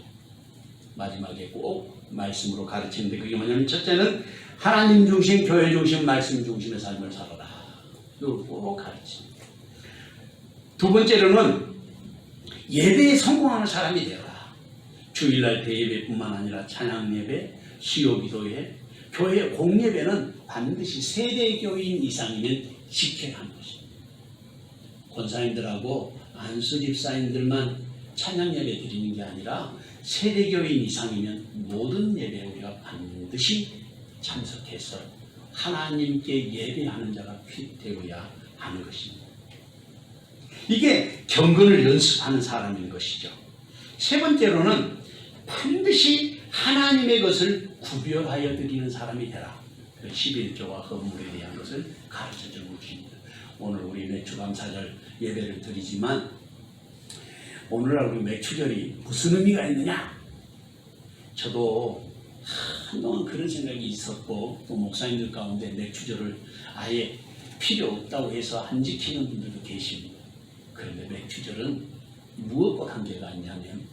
마지막에 꼭 말씀으로 가르치는데 그게 뭐냐면 첫째는 하나님 중심, 교회 중심, 말씀 중심의 삶을 살아라. 이걸 꼭 가르칩니다. 두 번째로는 예배에 성공하는 사람이 되어라. 주일날 대예배뿐만 아니라 찬양 예배, 수요 기도회, 교회 공예배는 반드시 세대 교인 이상이면 지켜야 하는 것입니다. 권사님들하고 안수 집사님들만 찬양 예배 드리는 게 아니라 세대 교인 이상이면 모든 예배에 우리가 반드시 참석해서 하나님께 예배하는 자가 되어야 하는 것입니다. 이게 경건을 연습하는 사람인 것이죠. 세 번째로는 반드시 하나님의 것을 구별하여 드리는 사람이 되라. 11조와 헌물에 대한 것을 가르쳐 주는 것입니다. 오늘 우리 매추감사절 예배를 드리지만 오늘날 우리 매추절이 무슨 의미가 있느냐? 저도 한동안 그런 생각이 있었고 또 목사님들 가운데 매추절을 아예 필요 없다고 해서 안 지키는 분들도 계십니다. 그런데 매추절은 무엇과 관계가 있냐면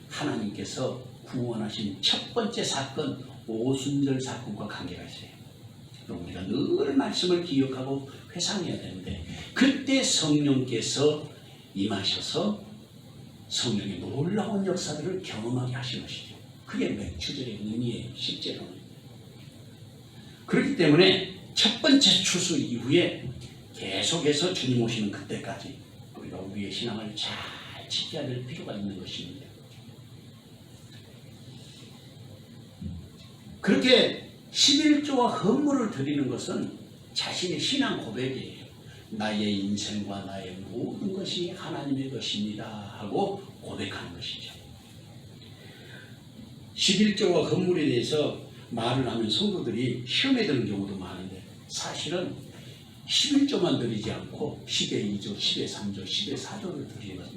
하나님께서 구원하신 첫 번째 사건 오순절 사건과 관계가 있어요. 그럼 우리가 늘 말씀을 기억하고 회상해야 되는데 그때 성령께서 임하셔서 성령의 놀라운 역사들을 경험하게 하신 것이죠. 그게 매추절의 의미예요. 실제로는. 그렇기 때문에 첫 번째 추수 이후에 계속해서 주님 오시는 그때까지 우리가 우리의 신앙을 잘 지켜야 될 필요가 있는 것입니다. 그렇게 11조와 헌물을 드리는 것은 자신의 신앙 고백이에요. 나의 인생과 나의 모든 것이 하나님의 것입니다 하고 고백하는 것이죠. 11조와 건물에 대해서 말을 하면 성도들이 시험에 드는 경우도 많은데 사실은 11조만 드리지 않고 10의 2조, 10의 3조, 10의 4조를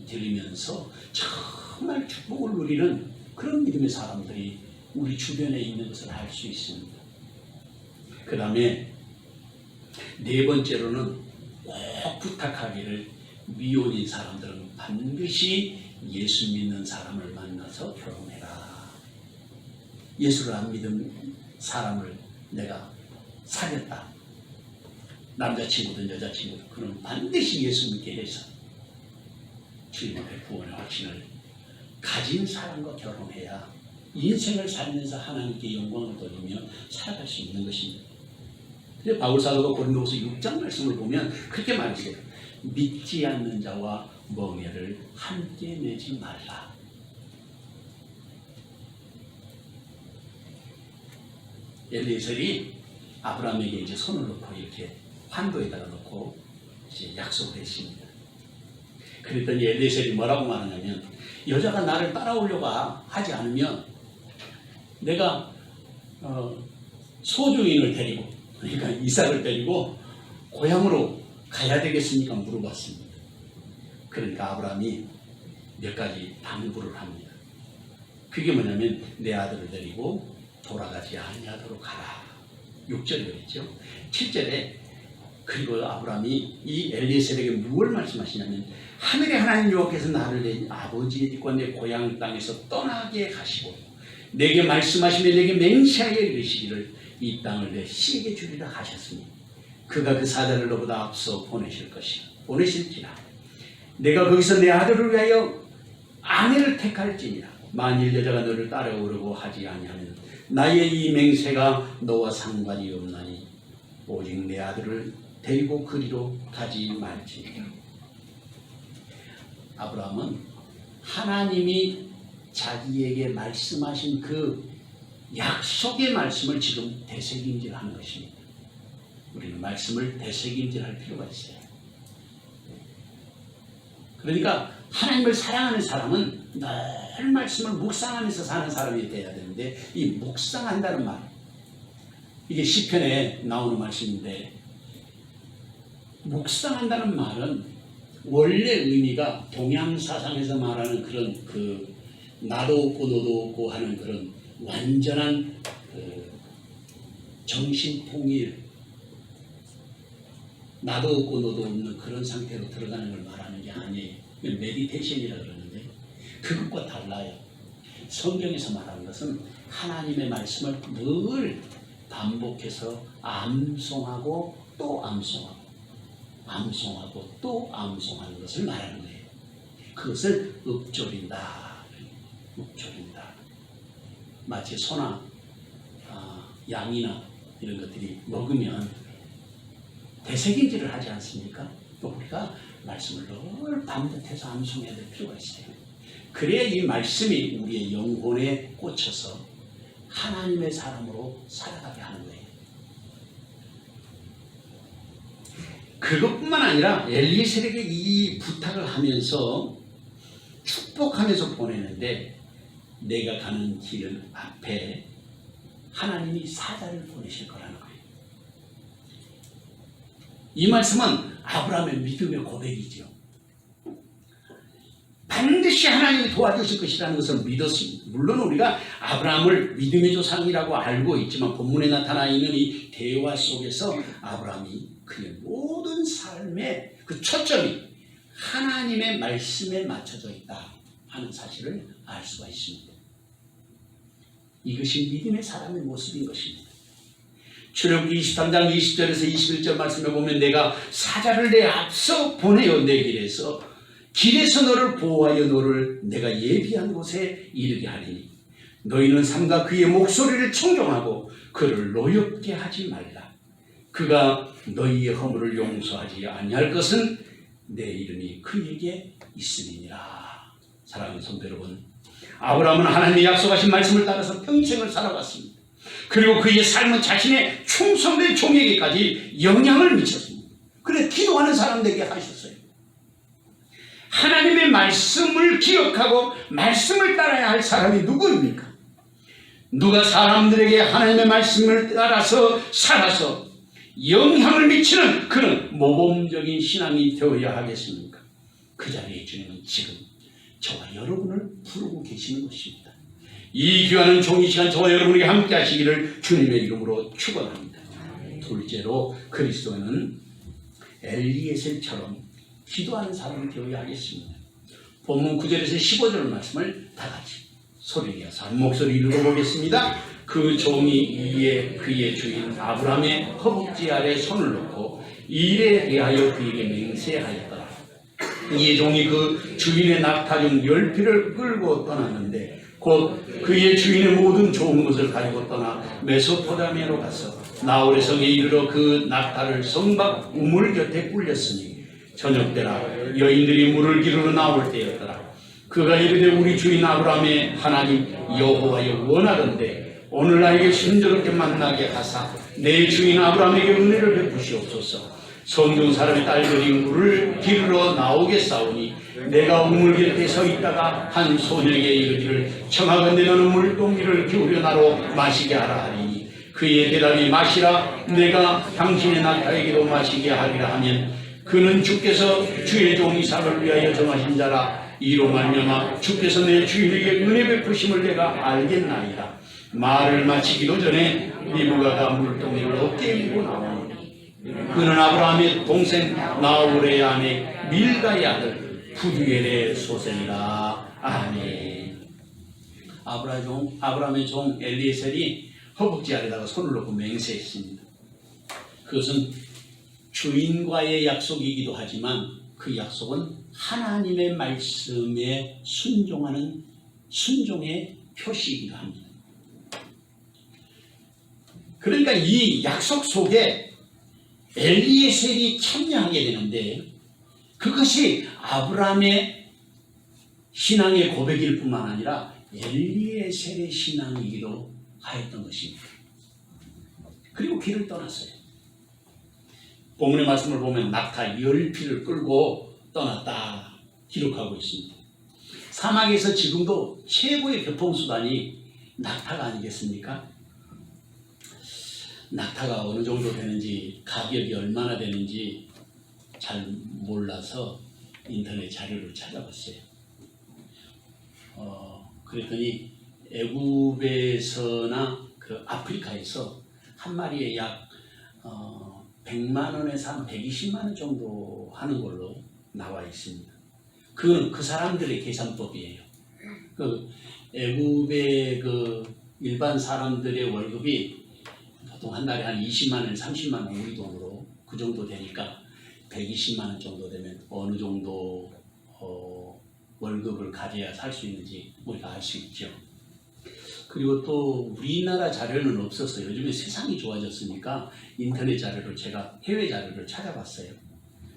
드리면서 정말 축복을 누리는 그런 믿음의 사람들이 우리 주변에 있는 것을 알 수 있습니다. 그 다음에 네 번째로는 꼭 부탁하기를 미혼인 사람들은 반드시 예수 믿는 사람을 만나서 결혼해라. 예수를 안 믿은 사람을 내가 사귀었다. 남자친구든 여자친구든 그는 반드시 예수 믿게 해서 주님 앞에 구원의 확신을 가진 사람과 결혼해야 인생을 살면서 하나님께 영광을 돌리며 살아갈 수 있는 것입니다. 그래서 바울 사도가 고린도후서 6장 말씀을 보면 그렇게 말했어요. 믿지 않는 자와 멍에를 함께 내지 말라. 엘리에셀이 아브라함에게 이제 손을 놓고 이렇게 환도에다가 놓고 이제 약속을 했습니다. 그랬더니 엘리에셀이 뭐라고 말하냐면 여자가 나를 따라오려고 하지 않으면 내가 소주인을 데리고 그러니까 이삭을 데리고 고향으로 가야 되겠습니까? 물어봤습니다. 그러니까 아브라함이 몇 가지 당부를 합니다. 그게 뭐냐면 내 아들을 데리고 돌아가지 아니하도록 하라. 6절에 그랬죠. 7절에 그리고 아브라함이 이 엘리에셀에게 무엇을 말씀하시냐면 하늘의 하나님 여호와께서 나를 내 아버지의 집과 내 고향 땅에서 떠나게 하시고 내게 말씀하시며 내게 맹세하여 이르시기를 이 땅을 내 씨에게 주리라 하셨으니 그가 그 사자를 너보다 앞서 보내실지라 내가 거기서 내 아들을 위하여 아내를 택할지니라 만일 여자가 너를 따라오려고 하지 아니하면 나의 이 맹세가 너와 상관이 없나니 오직 내 아들을 데리고 그리로 가지 말지니라. 아브라함은 하나님이 자기에게 말씀하신 그 약속의 말씀을 지금 되새김질하는 것입니다. 우리는 말씀을 되새김질할 필요가 있어요. 그러니까 하나님을 사랑하는 사람은 늘 말씀을 묵상하면서 사는 사람이 돼야 되는데 이 묵상한다는 말 이게 시편에 나오는 말씀인데 묵상한다는 말은 원래 의미가 동양사상에서 말하는 그런 그 나도 없고 너도 없고 하는 그런 완전한 정신통일 나도 없고 너도 없는 그런 상태로 들어가는 걸 말하는 게 아니에요. 메디테이션이라 그러는데 그것과 달라요. 성경에서 말하는 것은 하나님의 말씀을 늘 반복해서 암송하고 또 암송하고 암송하고 또 암송하는 것을 말하는 거예요. 그것을 읊조린다. 읊조린다. 마치 소나 양이나 이런 것들이 먹으면 되새김질을 하지 않습니까? 또 우리가 말씀을 늘 반복해서 암송해야 될 필요가 있어요. 그래야 이 말씀이 우리의 영혼에 꽂혀서 하나님의 사람으로 살아가게 하는 거예요. 그것뿐만 아니라 엘리에셀에게 이 부탁을 하면서 축복하면서 보내는데 내가 가는 길 앞에 하나님이 사자를 보내실 거라는 거예요. 이 말씀은 아브라함의 믿음의 고백이죠. 반드시 하나님이 도와주실 것이라는 것을 믿었습니다. 물론 우리가 아브라함을 믿음의 조상이라고 알고 있지만 본문에 나타나 있는 이 대화 속에서 아브라함이 그의 모든 삶의 그 초점이 하나님의 말씀에 맞춰져 있다 하는 사실을 알 수가 있습니다. 이것이 믿음의 사람의 모습인 것입니다. 출애굽기 23장 20절에서 21절 말씀에 보면 내가 사자를 내 앞서 보내어 내 길에서 너를 보호하여 너를 내가 예비한 곳에 이르게 하리니 너희는 삼가 그의 목소리를 청종하고 그를 노엽게 하지 말라. 그가 너희의 허물을 용서하지 아니할 것은 내 이름이 그에게 있음이니라. 사랑하는 성도 여러분, 아브라함은 하나님의 약속하신 말씀을 따라서 평생을 살아왔습니다. 그리고 그의 삶은 자신의 충성된 종에게까지 영향을 미쳤습니다. 그래 기도하는 사람들에게 하셨어요. 하나님의 말씀을 기억하고 말씀을 따라야 할 사람이 누구입니까? 누가 사람들에게 하나님의 말씀을 따라서 살아서 영향을 미치는 그런 모범적인 신앙이 되어야 하겠습니까? 그 자리에 주님은 지금 저와 여러분을 부르고 계시는 것입니다. 이 귀하는 종이 시간 저와 여러분에게 함께 하시기를 주님의 이름으로 축원합니다. 둘째로 그리스도는 엘리에셀처럼 기도하는 사람이 되어야 하겠습니다. 본문 9절에서 15절 말씀을 다 같이 소리 내어서 한 목소리 읽어보겠습니다. 그 종이 이에 그의 주인 아브라함의 허벅지 아래 손을 놓고 일에 대하여 그에게 맹세하였더라. 이에 종이 그 주인의 낙타 중 10匹를 끌고 떠났는데 곧 그의 주인의 모든 좋은 것을 가지고 떠나 메소포타미아로 가서 나홀의 성에 이르러 그 낙타를 성 밖 우물 곁에 굴렸으니 저녁때라 여인들이 물을 기르러 나올 때였더라. 그가 이르되 우리 주인 아브라함의 하나님 여호와여 원하건대 오늘 나에게 순조롭게 만나게 하사 내 주인 아브라함에게 은혜를 베푸시옵소서. 성중 사람의 딸들이 물을 기르러 나오겠사오니 내가 우물 곁에 서 있다가 한 소녀에게 이르기를 청하건대 너는 물동이를 기울여 나로 마시게 하라 하리니 그의 대답이 마시라 내가 당신의 낙타에게도 마시게 하리라 하면 그는 주께서 주의 종 이삭을 위하여 정하신 자라. 이로 말미암아 주께서 내 주인에게 은혜 베푸심을 내가 알겠나이다. 말을 마치기도 전에 리브가가 물동이를 어깨에 메고 나오니 그는 아브라함의 동생 나홀의 아내 밀가의 아들 부두엘의 소생이라. 아멘. 아브라함의 종 엘리에셀이 허벅지 아래다가 손을 놓고 맹세했습니다. 그것은 주인과의 약속이기도 하지만 그 약속은 하나님의 말씀에 순종하는 순종의 표시이기도 합니다. 그러니까 이 약속 속에 엘리에셀이 참여하게 되는데 그것이 아브라함의 신앙의 고백일 뿐만 아니라 엘리에셀의 신앙이기도 하였던 것입니다. 그리고 길을 떠났어요. 본문의 말씀을 보면 낙타 10匹를 끌고 떠났다 기록하고 있습니다. 사막에서 지금도 최고의 교통수단이 낙타가 아니겠습니까? 낙타가 어느 정도 되는지 가격이 얼마나 되는지 잘 몰라서 인터넷 자료를 찾아봤어요. 그랬더니 애굽에서나 그 아프리카에서 한 마리에 약 100만 원에서 한 120만 원 정도 하는 걸로 나와 있습니다. 그건 그 사람들의 계산법이에요. 그 애굽의 그 일반 사람들의 월급이 보통 한 달에 한 20만 원, 30만 원 우리 돈으로 그 정도 되니까 120만 원 정도 되면 어느 정도 월급을 가져야 살 수 있는지 우리가 알 수 있죠. 그리고 또 우리나라 자료는 없었어요. 요즘에 세상이 좋아졌으니까 인터넷 자료를 제가 해외 자료를 찾아봤어요.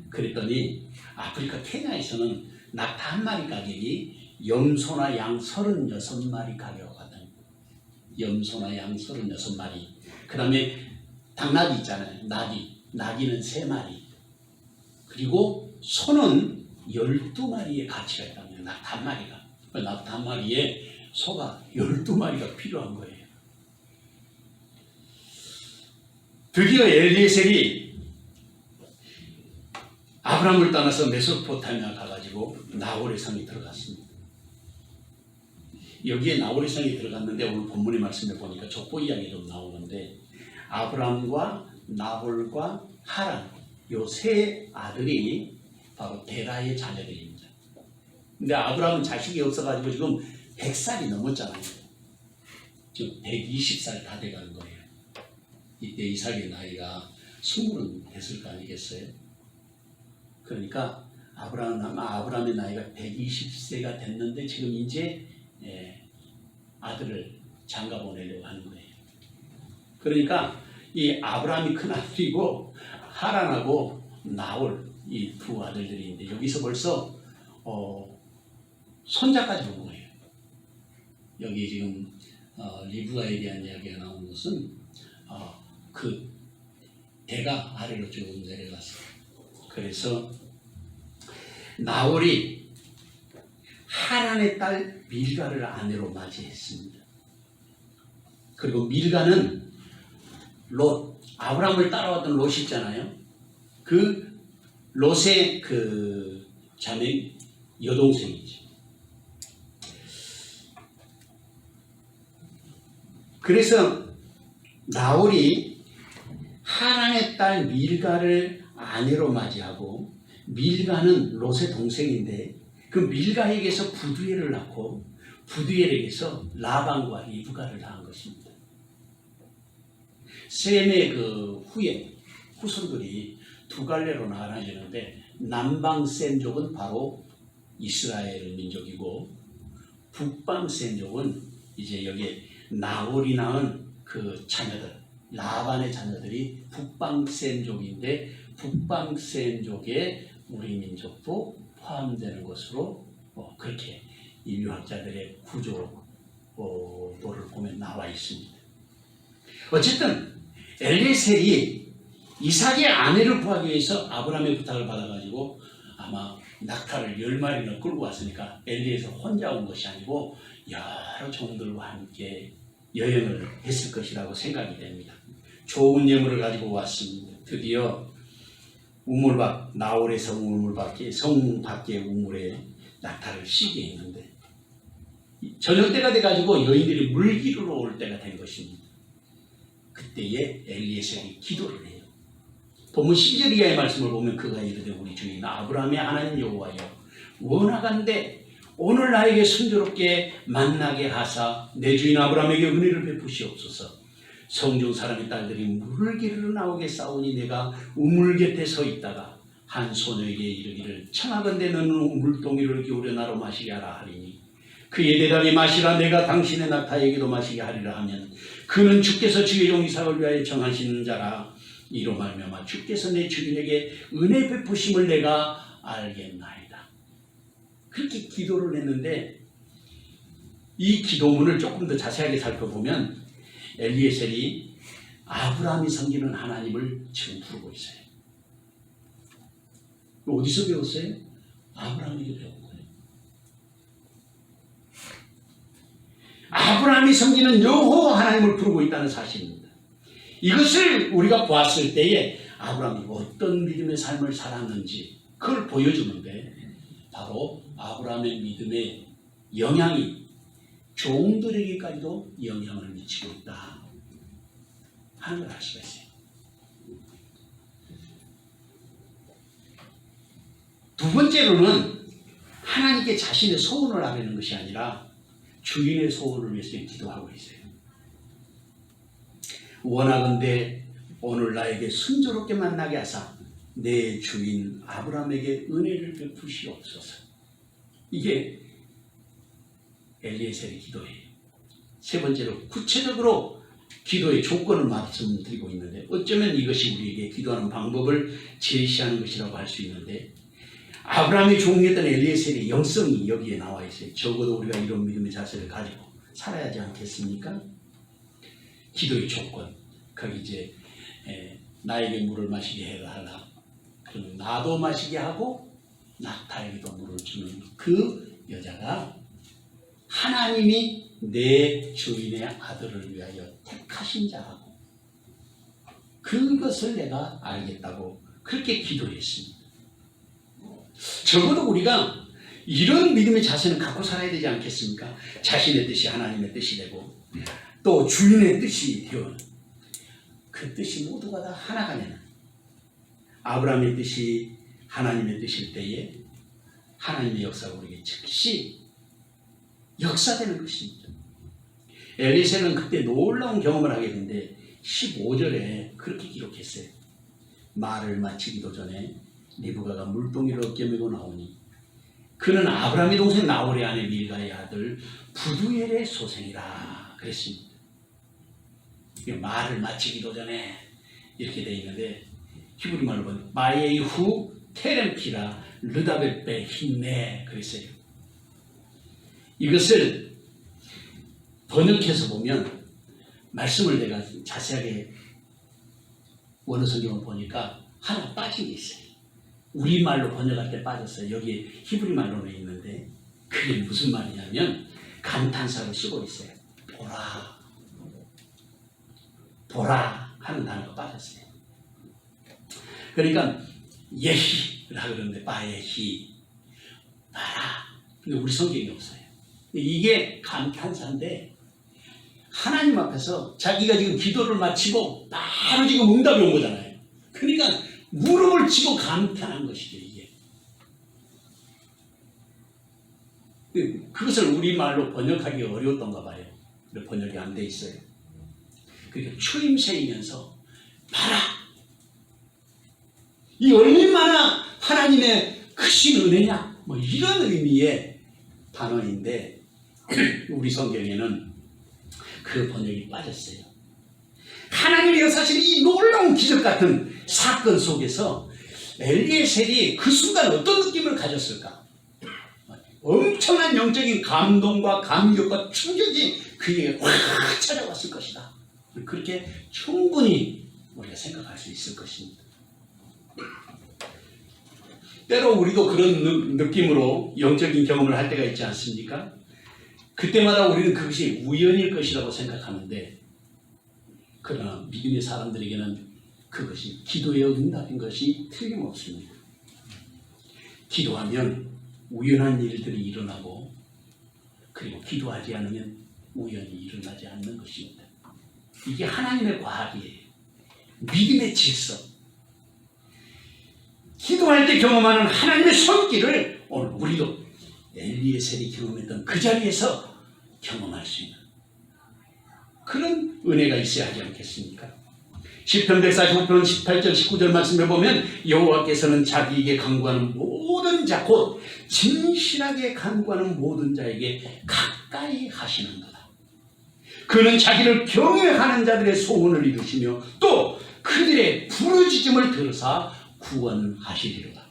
그랬더니 아프리카 케냐에서는 낙타 한 마리 가격이 염소나 양 36마리 가격 같은 염소나 양 36마리. 그 다음에 닭나귀 있잖아요. 나귀는 3마리. 그리고 소는 12마리의 가치가 있다면 낙타 한 마리가. 낙타 한 마리에 소가 12마리가 필요한 거예요. 드디어 엘리에셀이 아브라함을 떠나서 메소포타미아 가가지고 나홀의 성에 들어갔습니다. 여기에 나홀의 성에 들어갔는데 오늘 본문의 말씀에 보니까 족보 이야기 좀 나오는데 아브라함과 나홀과 하란 요 세 아들이 바로 데라의 자녀들입니다. 근데 아브라함은 자식이 없어가지고 지금 100살이 넘었잖아요. 지금 120살 다 돼가는 거예요. 이때 이삭의 나이가 20은 됐을 거 아니겠어요? 그러니까 아브라함의 나이가 120세가 됐는데 지금 이제 아들을 장가 보내려고 하는 거예요. 그러니까 이 아브라함이 큰아들이고 하란하고 나홀 이 두 아들들이 있는데 여기서 벌써 손자까지 온 거예요. 여기 지금 리브가에 대한 이야기가 나오는 것은 그 대가 아래로 쭉 내려가서 그래서 나홀이 하란의 딸 밀가를 아내로 맞이했습니다. 그리고 밀가는 롯, 아브라함을 따라왔던 롯이 있잖아요. 그 롯의 그 자매 여동생이지. 그래서 나홀이 하란의 딸 밀가를 아내로 맞이하고, 밀가는 롯의 동생인데 그 밀가에게서 부두엘을 낳고 부두엘에게서 라반과 리브가를 낳은 것입니다. 셈의 그 후손들이 두 갈래로 나눠지는데, 남방 셈족은 바로 이스라엘 민족이고, 북방 셈족은 이제 여기 나홀이 낳은 그 자녀들, 라반의 자녀들이 북방 셈족인데, 북방 셈족에 우리 민족도 포함되는 것으로 그렇게 인류학자들의 구조도를 보면 나와 있습니다. 어쨌든 엘리에셀이 이삭의 아내를 구하기 위해서 아브라함의 부탁을 받아가지고 아마 낙타를 10마리나 끌고 왔으니까 엘리에셀 혼자 온 것이 아니고 여러 종들과 함께 여행을 했을 것이라고 생각이 됩니다. 좋은 예물을 가지고 왔습니다. 드디어 우물밭, 나홀에서 우물밭에, 성 밖의 우물에 낙타를 씌게 했는데, 저녁 때가 돼가지고 여인들이 물 기르러 올 때가 된 것입니다. 그때에 엘리에셀이 기도를 해요. 본문 12절 이하의 말씀을 보면 그가 이르되 우리 주인 아브라함의 하나님 여호와여, 원하간대 오늘 나에게 순조롭게 만나게 하사 내 주인 아브라함에게 은혜를 베푸시옵소서. 성중 사람의 딸들이 물을 기르러 나오게 싸우니 내가 우물 곁에 서 있다가 한 소녀에게 이르기를 청하건대 너는 물동이를 기울여 나로 마시게 하라 하리니, 그의 대답이 마시라 내가 당신의 낙타에게도 마시게 하리라 하면, 그는 주께서 주의 종 이삭을 위하여 정하신 자라. 이로 말미암아 주께서 내 주인에게 은혜 베푸심을 내가 알겠나이다. 그렇게 기도를 했는데, 이 기도문을 조금 더 자세하게 살펴보면 엘리에셀이 아브라함이 섬기는 하나님을 지금 부르고 있어요. 어디서 배웠어요? 아브라함에게 배운 거예요. 아브라함이 섬기는 여호와 하나님을 부르고 있다는 사실입니다. 이것을 우리가 보았을 때에 아브라함이 어떤 믿음의 삶을 살았는지 그걸 보여주는데, 바로 아브라함의 믿음의 영향이 종들에게까지도 영향을 미치고 있다 하는 걸 알 수가 있어요. 두 번째로는 하나님께 자신의 소원을 아뢰는 것이 아니라 주인의 소원을 위해서 기도하고 있어요. 원하건대 오늘 나에게 순조롭게 만나게 하사 내 주인 아브라함에게 은혜를 베푸시옵소서. 이게 엘리에셀의 기도예요. 세 번째로 구체적으로 기도의 조건을 말씀드리고 있는데, 어쩌면 이것이 우리에게 기도하는 방법을 제시하는 것이라고 할 수 있는데, 아브라함의 종이었던 엘리에셀의 영성이 여기에 나와 있어요. 적어도 우리가 이런 믿음의 자세를 가지고 살아야지 않겠습니까? 기도의 조건, 거기 이제 나에게 물을 마시게 해달라, 그럼 나도 마시게 하고 낙타에게도 물을 주는 그 여자가 하나님이 내 주인의 아들을 위하여 택하신 자라고, 그것을 내가 알겠다고 그렇게 기도했습니다. 적어도 우리가 이런 믿음의 자세는 갖고 살아야 되지 않겠습니까? 자신의 뜻이 하나님의 뜻이 되고 또 주인의 뜻이 되어 그 뜻이 모두가 다 하나가 되는, 아브라함의 뜻이 하나님의 뜻일 때에 하나님의 역사가 우리에게 즉시 역사되는 것입니다. 엘리에셀은 그때 놀라운 경험을 하게 되는데 15절에 그렇게 기록했어요. 말을 마치기도 전에 리브가가 물동이를 어깨매고 나오니 그는 아브라함의 동생 나홀의 아내 밀가의 아들 부두엘의 소생이라 그랬습니다. 말을 마치기도 전에 이렇게 되어 있는데, 히브리 말로 보면 마예후 테렘키라 르다베베 힘내 그랬어요. 이것을 번역해서 보면, 말씀을 내가 자세하게 원어 성경을 보니까 하나 빠진 게 있어요. 우리말로 번역할 때 빠졌어요. 여기 히브리 말로는 있는데 그게 무슨 말이냐면 감탄사를 쓰고 있어요. 보라, 보라 하는 단어가 빠졌어요. 그러니까 예히라 그러는데 바예히, 봐라. 근데 우리 성경이 없어요. 이게 감탄사인데 하나님 앞에서 자기가 지금 기도를 마치고 바로 지금 응답이 온 거잖아요. 그러니까 무릎을 치고 감탄한 것이죠, 이게. 그것을 우리말로 번역하기 어려웠던가 봐요. 번역이 안 돼 있어요. 그러니까 추임새이면서 봐라. 이 얼마나 하나님의 크신 은혜냐, 뭐 이런 의미의 단어인데 우리 성경에는 그 번역이 빠졌어요. 하나님이 사실 이 놀라운 기적 같은 사건 속에서 엘리에셀이 그 순간 어떤 느낌을 가졌을까? 엄청난 영적인 감동과 감격과 충격이 그에게 확 찾아왔을 것이다. 그렇게 충분히 우리가 생각할 수 있을 것입니다. 때로 우리도 그런 느낌으로 영적인 경험을 할 때가 있지 않습니까? 그때마다 우리는 그것이 우연일 것이라고 생각하는데, 그러나 믿음의 사람들에게는 그것이 기도의 응답인 것이 틀림없습니다. 기도하면 우연한 일들이 일어나고, 그리고 기도하지 않으면 우연히 일어나지 않는 것입니다. 이게 하나님의 과학이에요. 믿음의 질서. 기도할 때 경험하는 하나님의 손길을 오늘 우리도 엘리에셀이 경험했던 그 자리에서 경험할 수 있는 그런 은혜가 있어야 하지 않겠습니까? 시편 145편 18절 19절 말씀에 보면 여호와께서는 자기에게 간구하는 모든 자, 곧 진실하게 간구하는 모든 자에게 가까이 하시는도다. 그는 자기를 경외하는 자들의 소원을 이루시며 또 그들의 부르짖음을 들으사 구원하시리로다.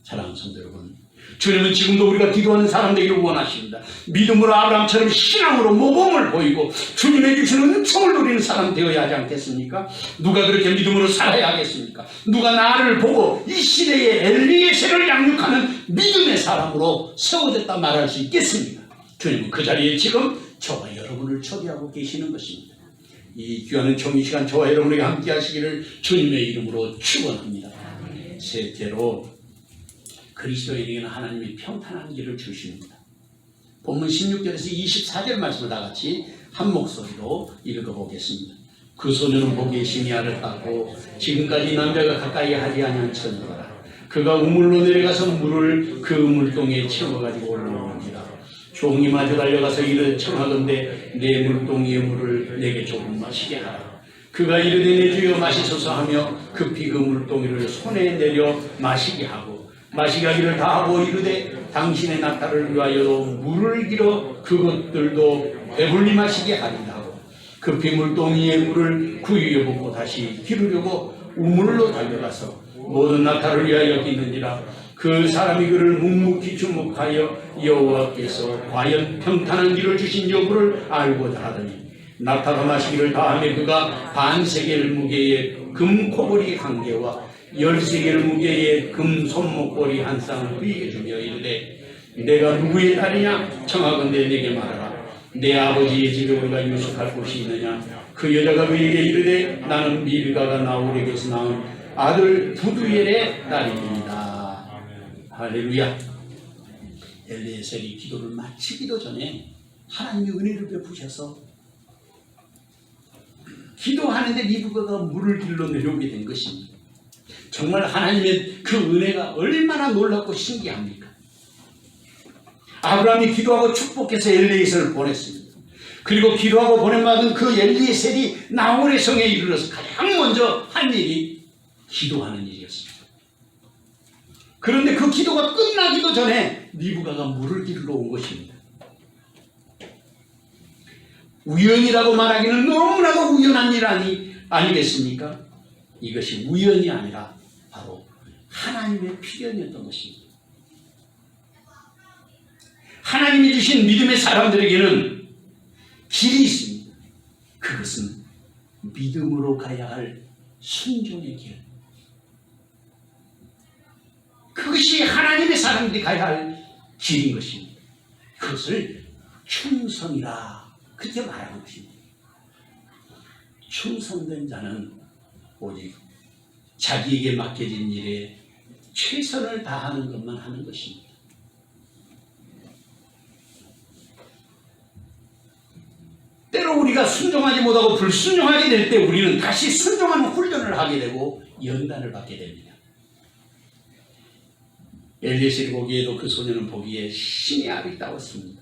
사랑하는 성도 여러분, 주님은 지금도 우리가 기도하는 사람 되기를 원하십니다. 믿음으로 아브라함처럼 신앙으로 모범을 보이고 주님의 주시는 은총을 누리는 사람 되어야 하지 않겠습니까? 누가 그렇게 믿음으로 살아야 하겠습니까? 누가 나를 보고 이 시대에 엘리에셀을 양육하는 믿음의 사람으로 세워졌다 말할 수 있겠습니까? 주님은 그 자리에 지금 저와 여러분을 초대하고 계시는 것입니다. 이 귀한 종이 시간 저와 여러분에게 함께 하시기를 주님의 이름으로 축원합니다. 셋째로, 그리스도인에게는 하나님이 평탄한 길을 주십니다. 본문 16절에서 24절 말씀을 다 같이 한 목소리로 읽어보겠습니다. 그 소년은 보기에 심히 아릇하고 지금까지 남자가 가까이 하지 아니한 천사라. 그가 우물로 내려가서 물을 그 물동에 채워가지고 올라오느니라. 종이 마저 달려가서 이르되 청하건대 내 물동이의 물을 내게 조금 마시게 하라. 그가 이르되 내 주여 마시소서 하며 급히 그 물동이를 손에 내려 마시게 하고 마시게 하기를 다하고 이르되 당신의 낙타를 위하여도 물을 길어 그것들도 배불리 마시게 하리라 하고 급히 물동이의 물을 구유에 붓고 다시 기르려고 우물로 달려가서 모든 낙타를 위하여 기는지라. 그 사람이 그를 묵묵히 주목하여 여호와께서 과연 평탄한 길을 주신 여부를 알고자 하더니 낙타가 마시기를 다하며 그가 반세겔 무게의 금 코보리 한 개와 13개를 무게의 금 손목고리 한 쌍을 그에게 주며 이르되 내가 누구의 딸이냐? 청하건대 내게 말하라. 내 아버지의 집에 우리가 유숙할 곳이 있느냐? 그 여자가 그에게 이르되 나는 밀가가 나홀에게서 낳은 아들 부두엘의 딸입니다. 할렐루야. 엘리에셀이 기도를 마치기도 전에 하나님이 은혜를 베푸셔서 기도하는데 리브가가 물을 길러 내려오게 된 것입니다. 정말 하나님의 그 은혜가 얼마나 놀랍고 신기합니까? 아브라함이 기도하고 축복해서 엘리에셀을 보냈습니다. 그리고 기도하고 보냄받은 그 엘리에셀이 나홀의 성에 이르러서 가장 먼저 한 일이 기도하는 일이었습니다. 그런데 그 기도가 끝나기도 전에 리브가가 물을 길러 온 것입니다. 우연이라고 말하기는 너무나도 우연한 일 아니겠습니까? 이것이 우연이 아니라 바로 하나님의 필연이었던 것입니다. 하나님이 주신 믿음의 사람들에게는 길이 있습니다. 그것은 믿음으로 가야 할 순종의 길. 그것이 하나님의 사람들이 가야 할 길인 것입니다. 그것을 충성이라 그렇게 말하는 것입니다. 충성된 자는 오직 자기에게 맡겨진 일에 최선을 다하는 것만 하는 것입니다. 때로 우리가 순종하지 못하고 불순종하게 될 때 우리는 다시 순종하는 훈련을 하게 되고 연단을 받게 됩니다. 엘리에셀이 보기에도 그 소년은 보기에 신의 아비다웠습니다.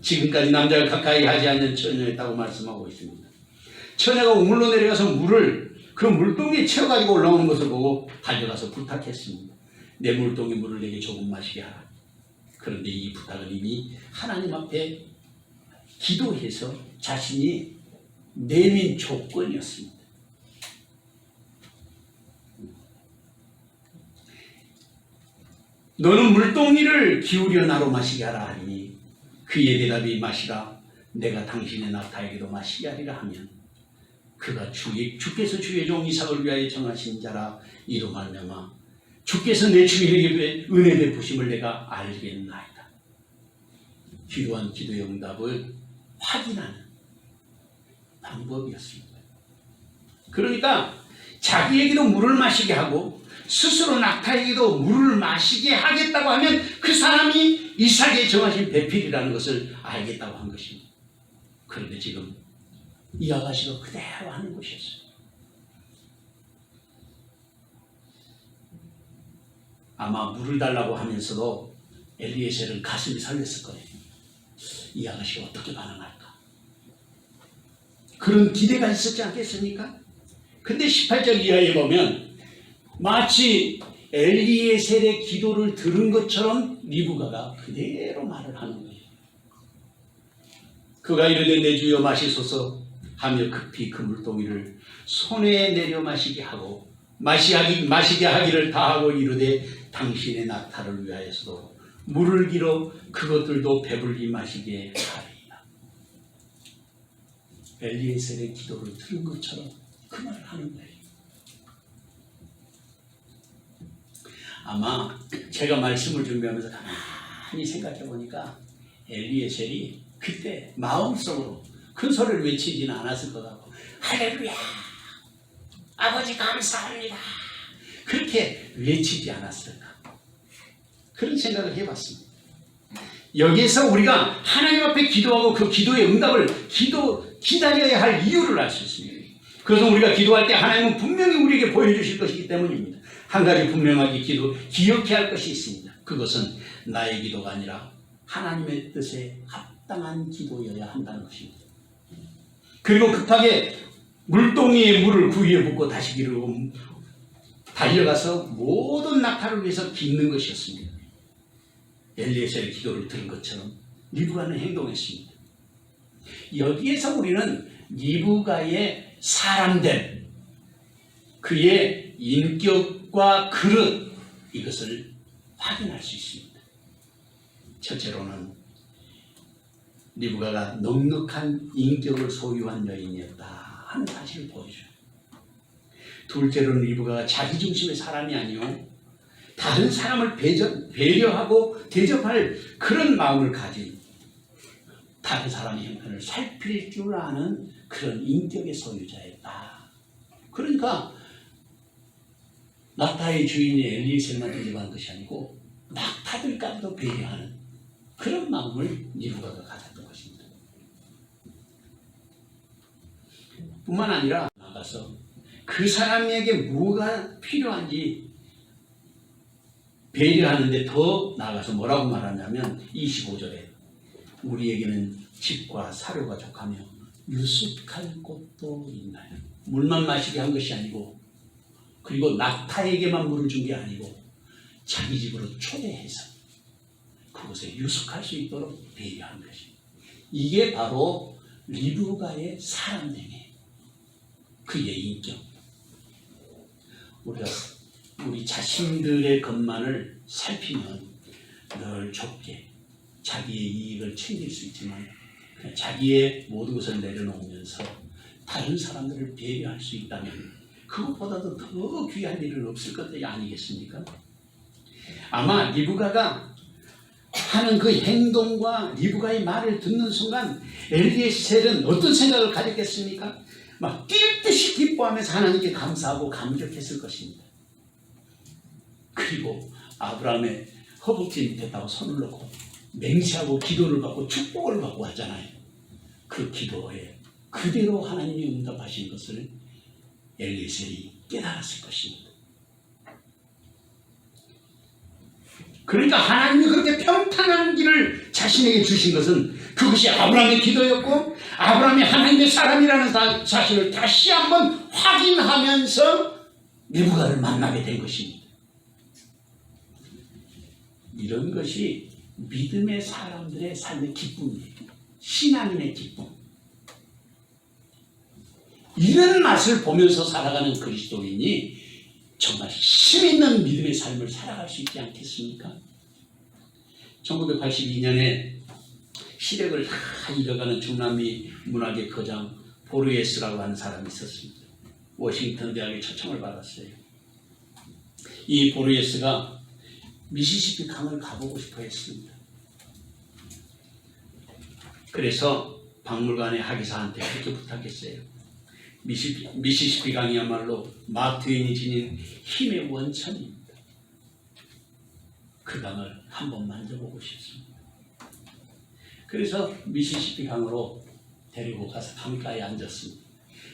지금까지 남자가 가까이 하지 않는 처녀였다고 말씀하고 있습니다. 처녀가 우물로 내려가서 물을 그 물동이에 채워가지고 올라오는 것을 보고 달려가서 부탁했습니다. 내 물동이 물을 내게 조금 마시게 하라. 그런데 이 부탁은 이미 하나님 앞에 기도해서 자신이 내민 조건이었습니다. 너는 물동이를 기울여 나로 마시게 하라 하니 그의 대답이 마시라 내가 당신의 낙타에게도 마시게 하리라 하면 그가 주께서 주의 종 이삭을 위하여 정하신 자라 이로 말미암아 주께서 내 주인에게 은혜 베푸심을 내가 알겠나이다. 기도한 기도의 응답을 확인하는 방법이었습니다. 그러니까 자기에게도 물을 마시게 하고 스스로 낙타에게도 물을 마시게 하겠다고 하면 그 사람이 이삭에 정하신 배필이라는 것을 알겠다고 한 것입니다. 그런데 지금 이 아가씨가 그대로 하는 것이었어요. 아마 물을 달라고 하면서도 엘리에셀은 가슴이 설렜을 거예요. 이 아가씨가 어떻게 반응할까? 그런 기대가 있었지 않겠습니까? 근데 18절 이하에 보면 마치 엘리에셀의 기도를 들은 것처럼 리브가가 그대로 말을 하는 거예요. 그가 이르되 내 주여 마시소서 하며 급히 그 물동이를 손에 내려 마시게 하고 마시게 하기를 다하고 이르되 당신의 낙타를 위하여서도 물을 길어 그것들도 배불리 마시게 하리이다. 엘리에셀의 기도를 들은 것처럼 그 말을 하는 거예요. 아마 제가 말씀을 준비하면서 가만히 생각해 보니까 엘리에셀이 그때 마음속으로 큰 소리를 외치지는 않았을 것 같고 할렐루야 아버지 감사합니다 그렇게 외치지 않았을까 그런 생각을 해봤습니다. 여기에서 우리가 하나님 앞에 기도하고 그 기도의 응답을 기다려야 할 이유를 알 수 있습니다. 그래서 우리가 기도할 때 하나님은 분명히 우리에게 보여주실 것이기 때문입니다. 한 가지 분명하게 기억해야 할 것이 있습니다. 그것은 나의 기도가 아니라 하나님의 뜻에 합당한 기도여야 한다는 것입니다. 그리고 급하게 물동이에 물을 구이에 붓고 다시 기르고 달려가서 모든 낙타를 위해서 깃는 것이었습니다. 엘리에셀의 기도를 들은 것처럼 리브가는 행동했습니다. 여기에서 우리는 리브가의 사람됨, 그의 인격과 그릇 이것을 확인할 수 있습니다. 첫째로는 리브가가 넉넉한 인격을 소유한 여인이었다 하는 사실을 보여줘요. 둘째로는 리브가가 자기중심의 사람이 아니요 다른 사람을 배려하고 대접할 그런 마음을 가진 다른 사람의 형편을 살필 줄 아는 그런 인격의 소유자였다. 그러니까 낙타의 주인이 엘리에셀만 대접한 것이 아니고 낙타들까지도 배려하는 그런 마음을 리브가가 가졌던 것입니다. 뿐만 아니라 나가서 그 사람에게 뭐가 필요한지 배려하는데 더 나아가서 뭐라고 말하냐면 25절에 우리에게는 집과 사료가 족하며 유숙할 곳도 있나요? 물만 마시게 한 것이 아니고 그리고 낙타에게만 물을 준 게 아니고 자기 집으로 초대해서 그곳에 유숙할 수 있도록 배려한 것입니다. 이게 바로 리브가의 사람됨이에요. 그의 인격. 우리가 우리 자신들의 것만을 살피면 늘 좁게 자기의 이익을 챙길 수 있지만 자기의 모든 것을 내려놓으면서 다른 사람들을 배려할 수 있다면 그것보다도 더 귀한 일은 없을 것 아니겠습니까? 아마 리브가가 하는 그 행동과 리브가의 말을 듣는 순간 엘리에셀은 어떤 생각을 가졌겠습니까? 막 뛸 듯이 기뻐하면서 하나님께 감사하고 감격했을 것입니다. 그리고 아브라함의 허벅지 밑에다가 손을 넣고 맹세하고 기도를 받고 축복을 받고 하잖아요. 그 기도에 그대로 하나님이 응답하신 것을 엘리에셀이 깨달았을 것입니다. 그러니까 하나님이 그렇게 평탄한 길을 자신에게 주신 것은 그것이 아브라함의 기도였고 아브라함이 하나님의 사람이라는 사실을 다시 한번 확인하면서 리브가를 만나게 된 것입니다. 이런 것이 믿음의 사람들의 삶의 기쁨이에요. 신앙인의 기쁨. 이런 맛을 보면서 살아가는 그리스도인이 정말 힘있는 믿음의 삶을 살아갈 수 있지 않겠습니까? 1982년에 시댁을 다 잃어가는 중남미 문학의 거장 보르헤스라고 하는 사람이 있었습니다. 워싱턴 대학에 초청을 받았어요. 이 보르헤스가 미시시피 강을 가보고 싶어 했습니다. 그래서 박물관의 학예사한테 그렇게 부탁했어요. 미시시피 강이야말로 마크 트웨인이 지닌 힘의 원천입니다. 그 강을 한번 만져보고 싶습니다. 그래서 미시시피 강으로 데리고 가서 강가에 앉았습니다.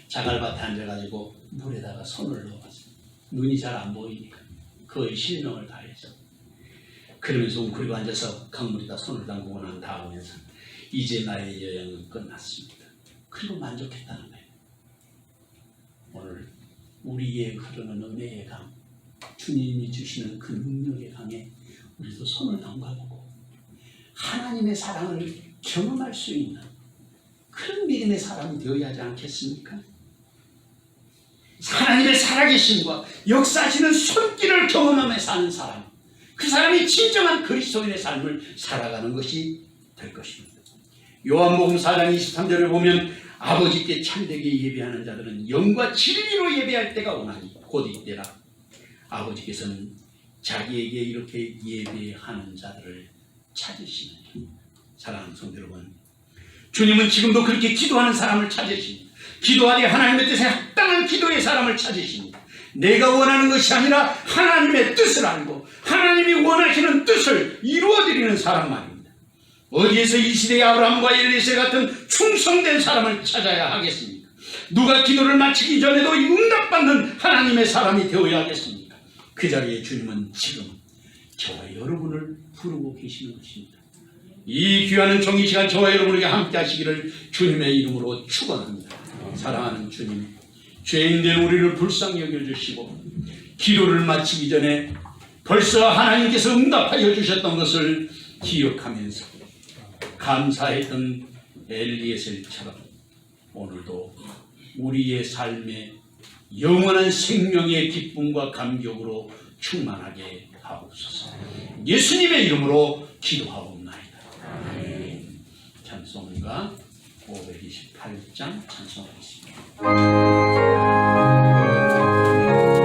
자갈밭에 앉아가지고 물에다가 손을 넣어봤습니다. 눈이 잘 안 보이니까 거의 실명을 다해서 그러면서 웅크리고 앉아서 강물에다 손을 담그고 난 다음에서 이제 나의 여행은 끝났습니다. 그리고 만족했다는 거예요. 오늘 우리의 흐르는 은혜의 강, 주님이 주시는 그 능력의 강에 우리도 손을 담가보고 하나님의 사랑을 경험할 수 있는 그런 믿음의 사람이 되어야 하지 않겠습니까? 하나님의 살아계심과 역사하시는 손길을 경험하며 사는 사람, 그 사람이 진정한 그리스도인의 삶을 살아가는 것이 될 것입니다. 요한복음 4장 23절을 보면 아버지께 참되게 예배하는 자들은 영과 진리로 예배할 때가 오나니 곧 이때라. 아버지께서는 자기에게 이렇게 예배하는 자들을 찾으시느니. 사랑하는 성도 여러분, 주님은 지금도 그렇게 기도하는 사람을 찾으십니다. 기도하되 하나님의 뜻에 합당한 기도의 사람을 찾으십니다. 내가 원하는 것이 아니라 하나님의 뜻을 알고 하나님이 원하시는 뜻을 이루어드리는 사람 말입니다. 어디에서 이 시대의 아브라함과 엘리에셀 같은 충성된 사람을 찾아야 하겠습니까? 누가 기도를 마치기 전에도 응답받는 하나님의 사람이 되어야 하겠습니까? 그 자리에 주님은 지금 저와 여러분을 부르고 계시는 것입니다. 이 귀한 종이 시간 저와 여러분에게 함께 하시기를 주님의 이름으로 축원합니다. 사랑하는 주님, 죄인된 우리를 불쌍히 여겨주시고 기도를 마치기 전에 벌써 하나님께서 응답하여 주셨던 것을 기억하면서 감사했던 엘리에셀처럼 오늘도 우리의 삶에 영원한 생명의 기쁨과 감격으로 충만하게 하옵소서. 예수님의 이름으로 기도하옵나이다. 아멘. 찬송가 528장 찬송하겠습니다. 금성 걸으러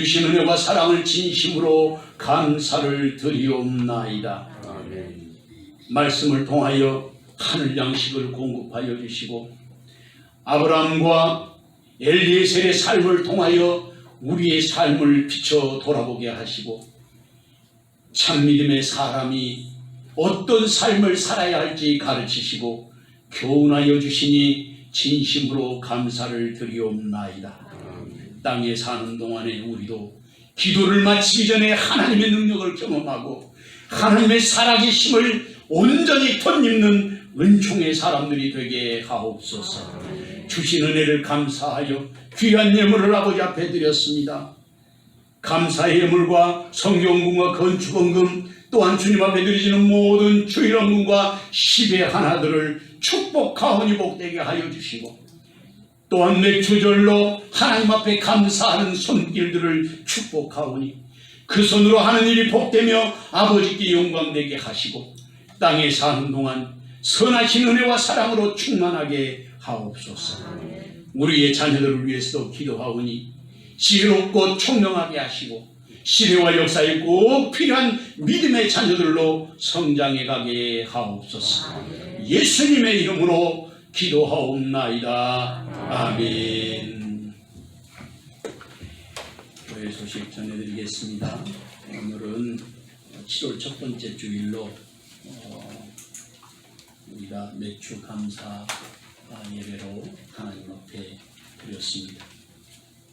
주신 은혜와 사랑을 진심으로 감사를 드리옵나이다. 아멘. 말씀을 통하여 하늘 양식을 공급하여 주시고 아브라함과 엘리에셀의 삶을 통하여 우리의 삶을 비춰 돌아보게 하시고 참 믿음의 사람이 어떤 삶을 살아야 할지 가르치시고 교훈하여 주시니 진심으로 감사를 드리옵나이다. 땅에 사는 동안에 우리도 기도를 마치기 전에 하나님의 능력을 경험하고 하나님의 살아계심을 온전히 덧입는 은총의 사람들이 되게 하옵소서. 주신 은혜를 감사하여 귀한 예물을 아버지 앞에 드렸습니다. 감사의 예물과 성경금과 건축원금 또한 주님 앞에 드리시는 모든 주일원금과 10의 하나들을 축복하오니 복되게 하여 주시고 또한 맥주절로 하나님 앞에 감사하는 손길들을 축복하오니 그 손으로 하는 일이 복되며 아버지께 영광되게 하시고 땅에 사는 동안 선하신 은혜와 사랑으로 충만하게 하옵소서. 우리의 자녀들을 위해서도 기도하오니 지혜롭고 총명하게 하시고 시대와 역사에 꼭 필요한 믿음의 자녀들로 성장해 가게 하옵소서. 예수님의 이름으로 기도하옵나이다. 아멘. 교회 소식 전해드리겠습니다. 오늘은 7월 첫 번째 주일로 우리가 매주 감사 예배로 하나님 앞에 드렸습니다.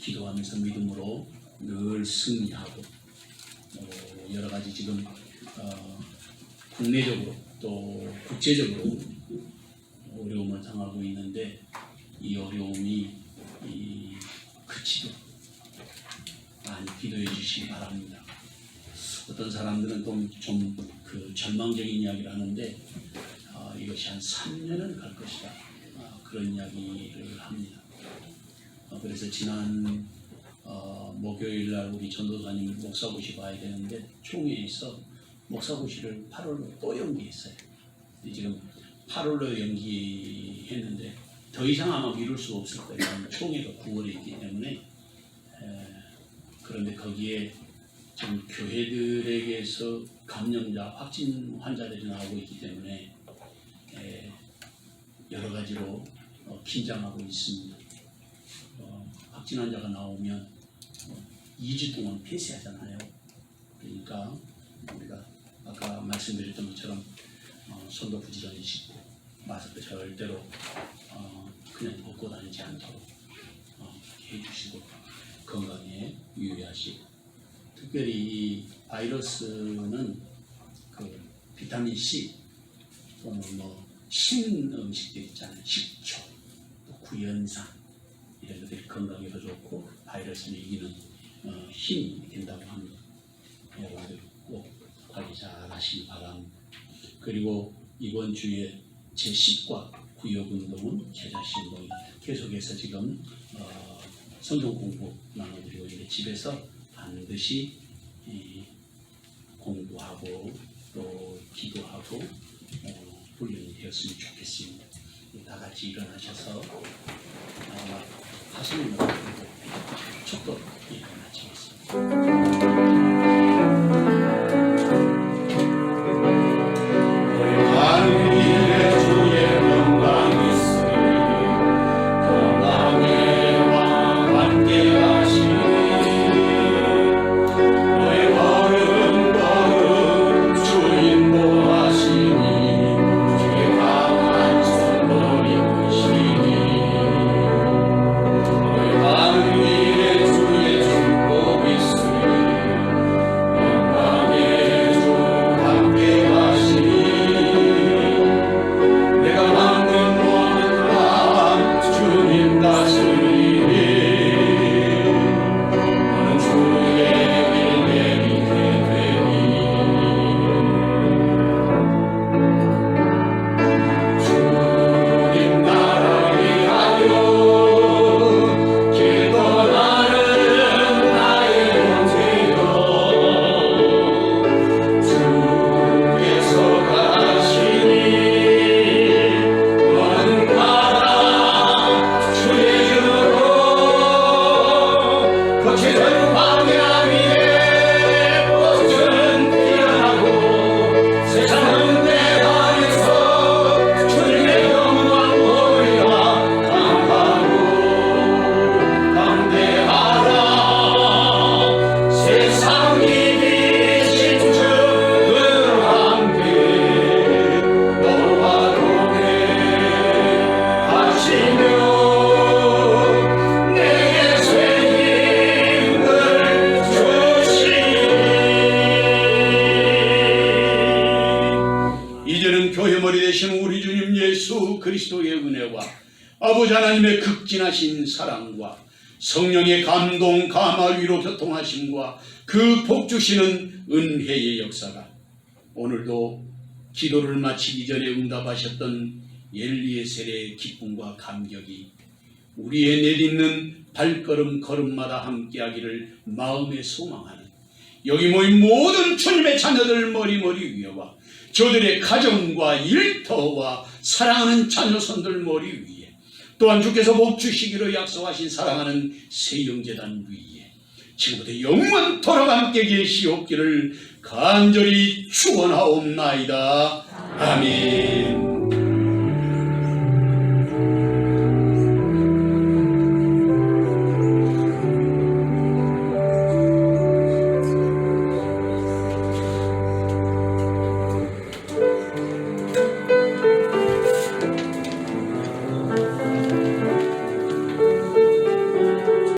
기도하면서 믿음으로 늘 승리하고 여러 가지 지금 국내적으로 또 국제적으로 어려움을 당하고 있는데 이 어려움이 그치도록 많이 기도해 주시기 바랍니다. 어떤 사람들은 좀 절망적인 이야기를 하는데 이것이 한 3년은 갈 것이다. 그런 이야기를 합니다. 그래서 지난 목요일 날 우리 전도사님 목사고시 봐야 되는데 총회에서 목사고시를 8월로 또 연기했어요. 지금 8월로 연기했는데 더 이상 아마 미룰 수 없을 거예요. 총회가 9월에 있기 때문에. 그런데 거기에 지금 교회들에게서 감염자, 확진 환자들이 나오고 있기 때문에 여러 가지로 긴장하고 있습니다. 확진 환자가 나오면 2주 동안 폐쇄하잖아요. 그러니까 우리가 아까 말씀드렸던 것처럼 손도 부지런히 씻고 마스크 절대로 그냥 벗고 다니지 않도록 해주시고 건강에 유의하시고 특별히 이 바이러스는 그 비타민 C 또는 신 음식들 있잖아요. 식초, 또 구연산 이런 것들이 건강에도 좋고 바이러스를 이기는 힘이 된다고 합니다. 여러분들 꼭 관리 잘 하시기 바랍니다. 그리고 이번 주에 제10과 구역운동은 제자신동이 계속해서 지금 성경 공부 나눠드리고 있는데 집에서 반드시 공부하고 또 기도하고 훈련이 되었으면 좋겠습니다. 다 같이 일어나셔서 하시는 것을 축복 마치겠습니다. 주의 만민의 머리 되신 우리 주님 예수 그리스도의 은혜와 아버지 하나님의 극진하신 사랑과 성령의 감동, 감화, 위로, 교통하심과 그 복 주시는 은혜의 역사가 오늘도 기도를 마치기 전에 응답하셨던 엘리에셀의 기쁨과 감격이 우리의 내딛는 발걸음 걸음마다 함께하기를 마음에 소망하는 여기 모인 모든 주님의 자녀들 머리 위에와 저들의 가정과 일터와 사랑하는 자녀손들 머리 위에 또한 주께서 복 주시기로 약속하신 사랑하는 세영재단 위에 지금부터 영원토록 함께 계시옵기를 간절히 축원하옵나이다. 아멘.